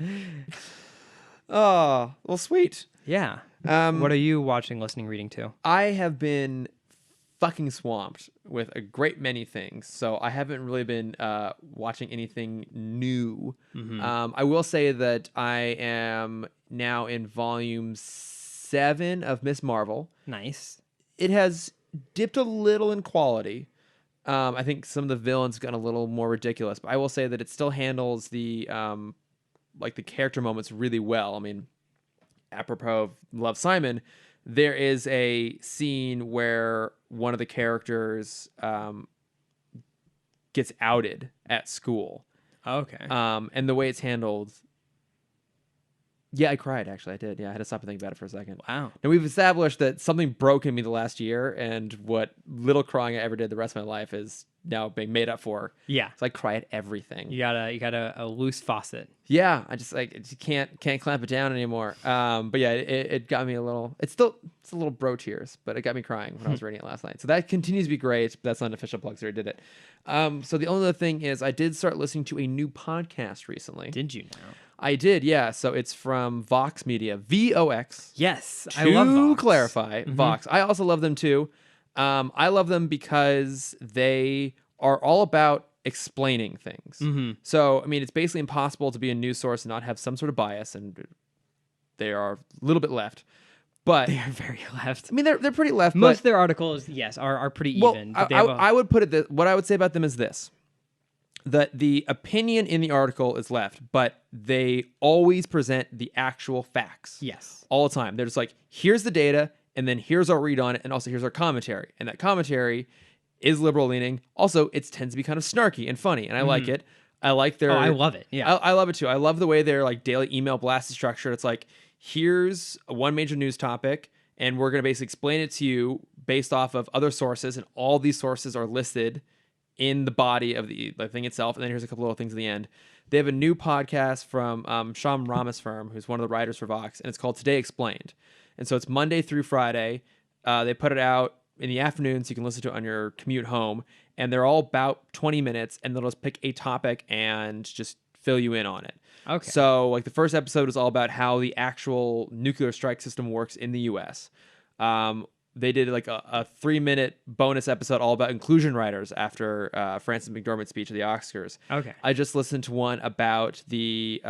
Oh, well, sweet. Yeah. What are you watching, listening, reading to? I have been fucking swamped with a great many things, so I haven't really been watching anything new. I will say that I am now in volume 7 of Miss Marvel. Nice. It has dipped a little in quality. I think some of the villains got a little more ridiculous, but I will say that it still handles the the character moments really well. I mean, apropos of Love, Simon, there is a scene where one of the characters gets outed at school. Okay. And the way it's handled, yeah, I cried, actually. I did. Yeah, I had to stop and think about it for a second. Wow. Now, we've established that something broke in me the last year, and what little crying I ever did the rest of my life is now being made up for. Yeah. So I cry at everything. You got a loose faucet. Yeah, I just can't clamp it down anymore. But yeah, it got me a little. It's a little bro tears, but it got me crying when I was reading it last night. So that continues to be great. But that's not an official plug, so I did it. So the only other thing is I did start listening to a new podcast recently. Did you now? I did, yeah. So it's from Vox Media, VOX. Yes, I love Vox. To clarify, Vox. I also love them too. I love them because they are all about explaining things. So, I mean, it's basically impossible to be a news source and not have some sort of bias, and they are a little bit left. But they are very left. I mean, they're pretty left. Most of their articles, yes, are pretty even. But I would put it what I would say about them is this. That the opinion in the article is left, but they always present the actual facts. Yes. All the time. They're just like, here's the data, and then here's our read on it, and also here's our commentary. And that commentary is liberal leaning. Also, it tends to be kind of snarky and funny, and I like it. I like their... Oh, I love it. Yeah. I love it too. I love the way their daily email blast is structured. It's like, here's one major news topic, and we're going to basically explain it to you based off of other sources, and all these sources are listed in the body of the thing itself. And then here's a couple little things at the end. They have a new podcast from Sham Rama's firm, who's one of the writers for Vox, and it's called Today Explained. And so it's Monday through Friday. They put it out in the afternoon so you can listen to it on your commute home. And they're all about 20 minutes, and they'll just pick a topic and just fill you in on it. Okay. So the first episode is all about how the actual nuclear strike system works in the U.S. They did a 3-minute bonus episode all about inclusion writers after Frances McDormand's speech at the Oscars. Okay. I just listened to one about the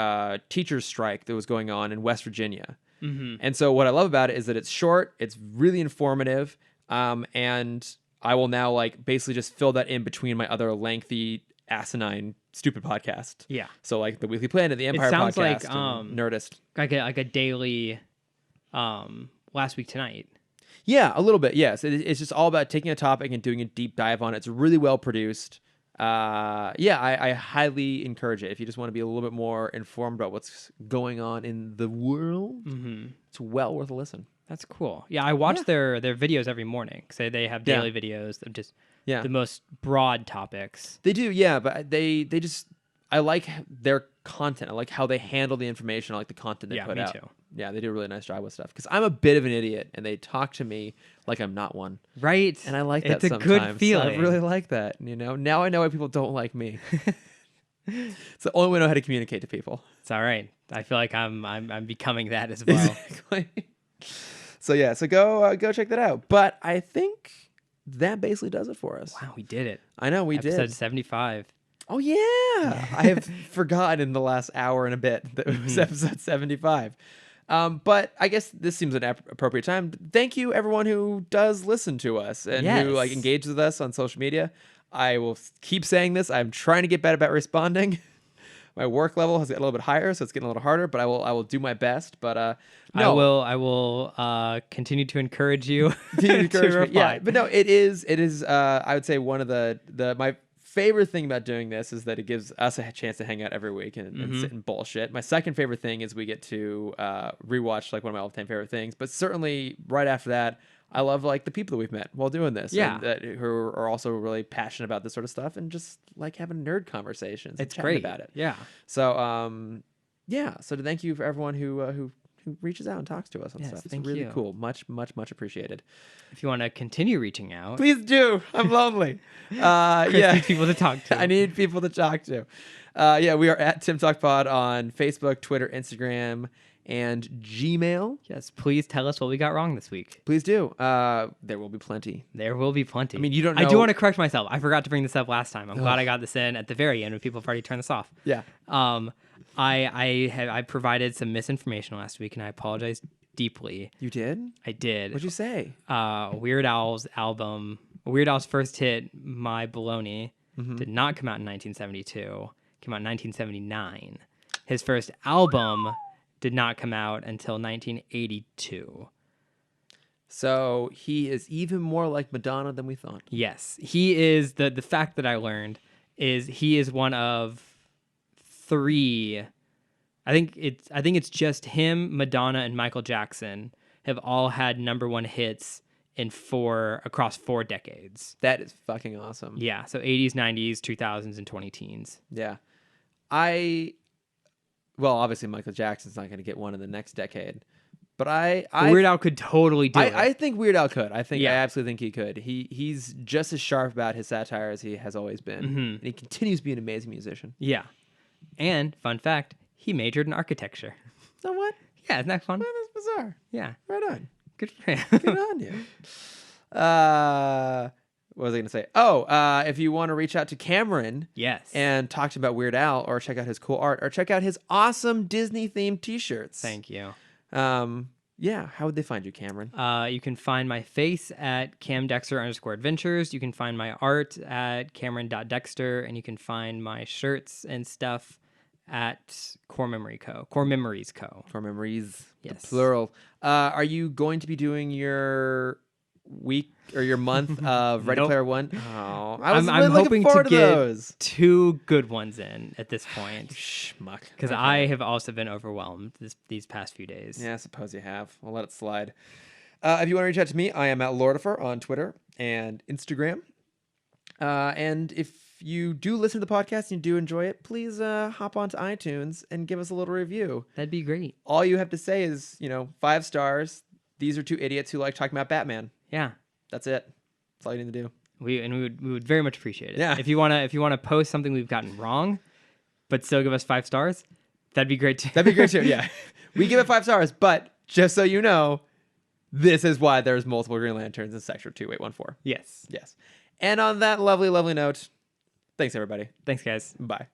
teachers' strike that was going on in West Virginia. And so what I love about it is that it's short, it's really informative, and I will now basically just fill that in between my other lengthy, asinine, stupid podcast. Yeah. So the Weekly Planet, the Empire Podcast, like Nerdist. Like a daily Last Week Tonight. Yeah, a little bit, yes. It's just all about taking a topic and doing a deep dive on it. It's really well produced. I highly encourage it. If you just want to be a little bit more informed about what's going on in the world, it's well worth a listen. That's cool. Yeah, I watch their videos every morning. So they have daily videos of just the most broad topics. They do, yeah, but they just... I like their content. I like how they handle the information. I like the content they put out. Yeah, me too. Yeah, they do a really nice job with stuff. Because I'm a bit of an idiot, and they talk to me like I'm not one. Right. And I like that sometimes. It's a good feeling. I really like that. Now I know why people don't like me. It's the only way I know how to communicate to people. It's all right. I feel like I'm becoming that as well. Exactly. So go check that out. But I think that basically does it for us. Wow, we did it. I know we did. Episode 75. Oh, yeah. I have forgotten in the last hour and a bit that it was episode 75. But I guess this seems an appropriate time. Thank you, everyone who does listen to us and who engages with us on social media. I will keep saying this. I'm trying to get better about responding. my work level has gotten a little bit higher, so it's getting a little harder. But I will do my best. But no, I will continue to encourage you. Yeah, but no, it is. I would say one of my favorite thing about doing this is that it gives us a chance to hang out every week and sit and bullshit. My second favorite thing is we get to rewatch like one of my all-time favorite things. But certainly right after that, I love like the people that we've met while doing this. Yeah. And who are also really passionate about this sort of stuff and just like having nerd conversations. It's and great about it. Yeah. So so to thank you for everyone who reaches out and talks to us on stuff. It's really cool. Much appreciated. If you want to continue reaching out, please do. I'm lonely. Needs people to talk to. I need people to talk to. We are at Timm Talk Pod on Facebook, Twitter, Instagram, and Gmail. Yes, please tell us what we got wrong this week. Please do. There will be plenty. There will be plenty. I mean, you don't know. I do want to correct myself. I forgot to bring this up last time. I'm glad I got this in at the very end when people have already turned this off. Yeah. I provided some misinformation last week, and I apologize deeply. You did? I did. What'd you say? Weird Al's album, Weird Al's first hit, My Baloney, did not come out in 1972. Came out in 1979. His first album did not come out until 1982. So he is even more like Madonna than we thought. Yes, he is. The fact that I learned is he is one of 3. I think it's just him, Madonna, and Michael Jackson have all had #1 hits across 4 decades. That is fucking awesome. Yeah, so 80s, 90s, 2000s, and 2010s. Yeah. Obviously Michael Jackson's not going to get one in the next decade, but Weird Al could totally do it. I think Weird Al could. I absolutely think he could. He's just as sharp about his satire as he has always been, and he continues to be an amazing musician. Yeah. And fun fact, he majored in architecture. So what? Yeah, isn't that fun? Well, that's bizarre. Yeah. Right on. Good for him. Good on you. What was I going to say? If you want to reach out to Cameron, yes, and talk to him about Weird Al, or check out his cool art, or check out his awesome Disney-themed T-shirts. Thank you. How would they find you, Cameron? You can find my face at camdexter_adventures. You can find my art at cameron.dexter, and you can find my shirts and stuff at Core Memories Co. Core Memories, yes, plural. Are you going to be doing your week or your month of Ready Player One? Oh, I'm hoping to get those 2 good ones in at this point. Schmuck. Because I have also been overwhelmed these past few days. Yeah, I suppose you have. I'll let it slide. If you want to reach out to me, I am at Lordifer on Twitter and Instagram. And if you do listen to the podcast and you do enjoy it, please hop onto iTunes and give us a little review. That'd be great. All you have to say is, 5 stars. These are 2 idiots who like talking about Batman. Yeah, that's it. That's all you need to do. We would very much appreciate it. Yeah. If you wanna post something we've gotten wrong, but still give us 5 stars, that'd be great too. That'd be great too. Yeah, we give it 5 stars, but just so you know, this is why there's multiple Green Lanterns in Sector 2814. Yes. And on that lovely, lovely note, thanks everybody. Thanks, guys. Bye.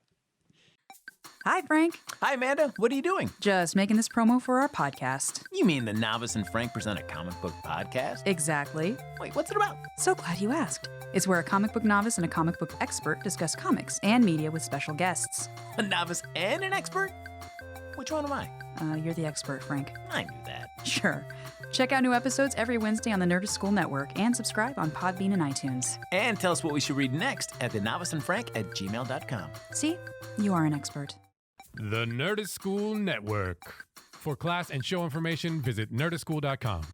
Hi, Frank. Hi, Amanda. What are you doing? Just making this promo for our podcast. You mean the Novice and Frank present a comic book podcast? Exactly. Wait, what's it about? So glad you asked. It's where a comic book novice and a comic book expert discuss comics and media with special guests. A novice and an expert? Which one am I? You're the expert, Frank. I knew that. Sure. Check out new episodes every Wednesday on the Nerdist School Network and subscribe on Podbean and iTunes. And tell us what we should read next at thenoviceandfrank@gmail.com. See? You are an expert. The Nerdist School Network. For class and show information, visit nerdistschool.com.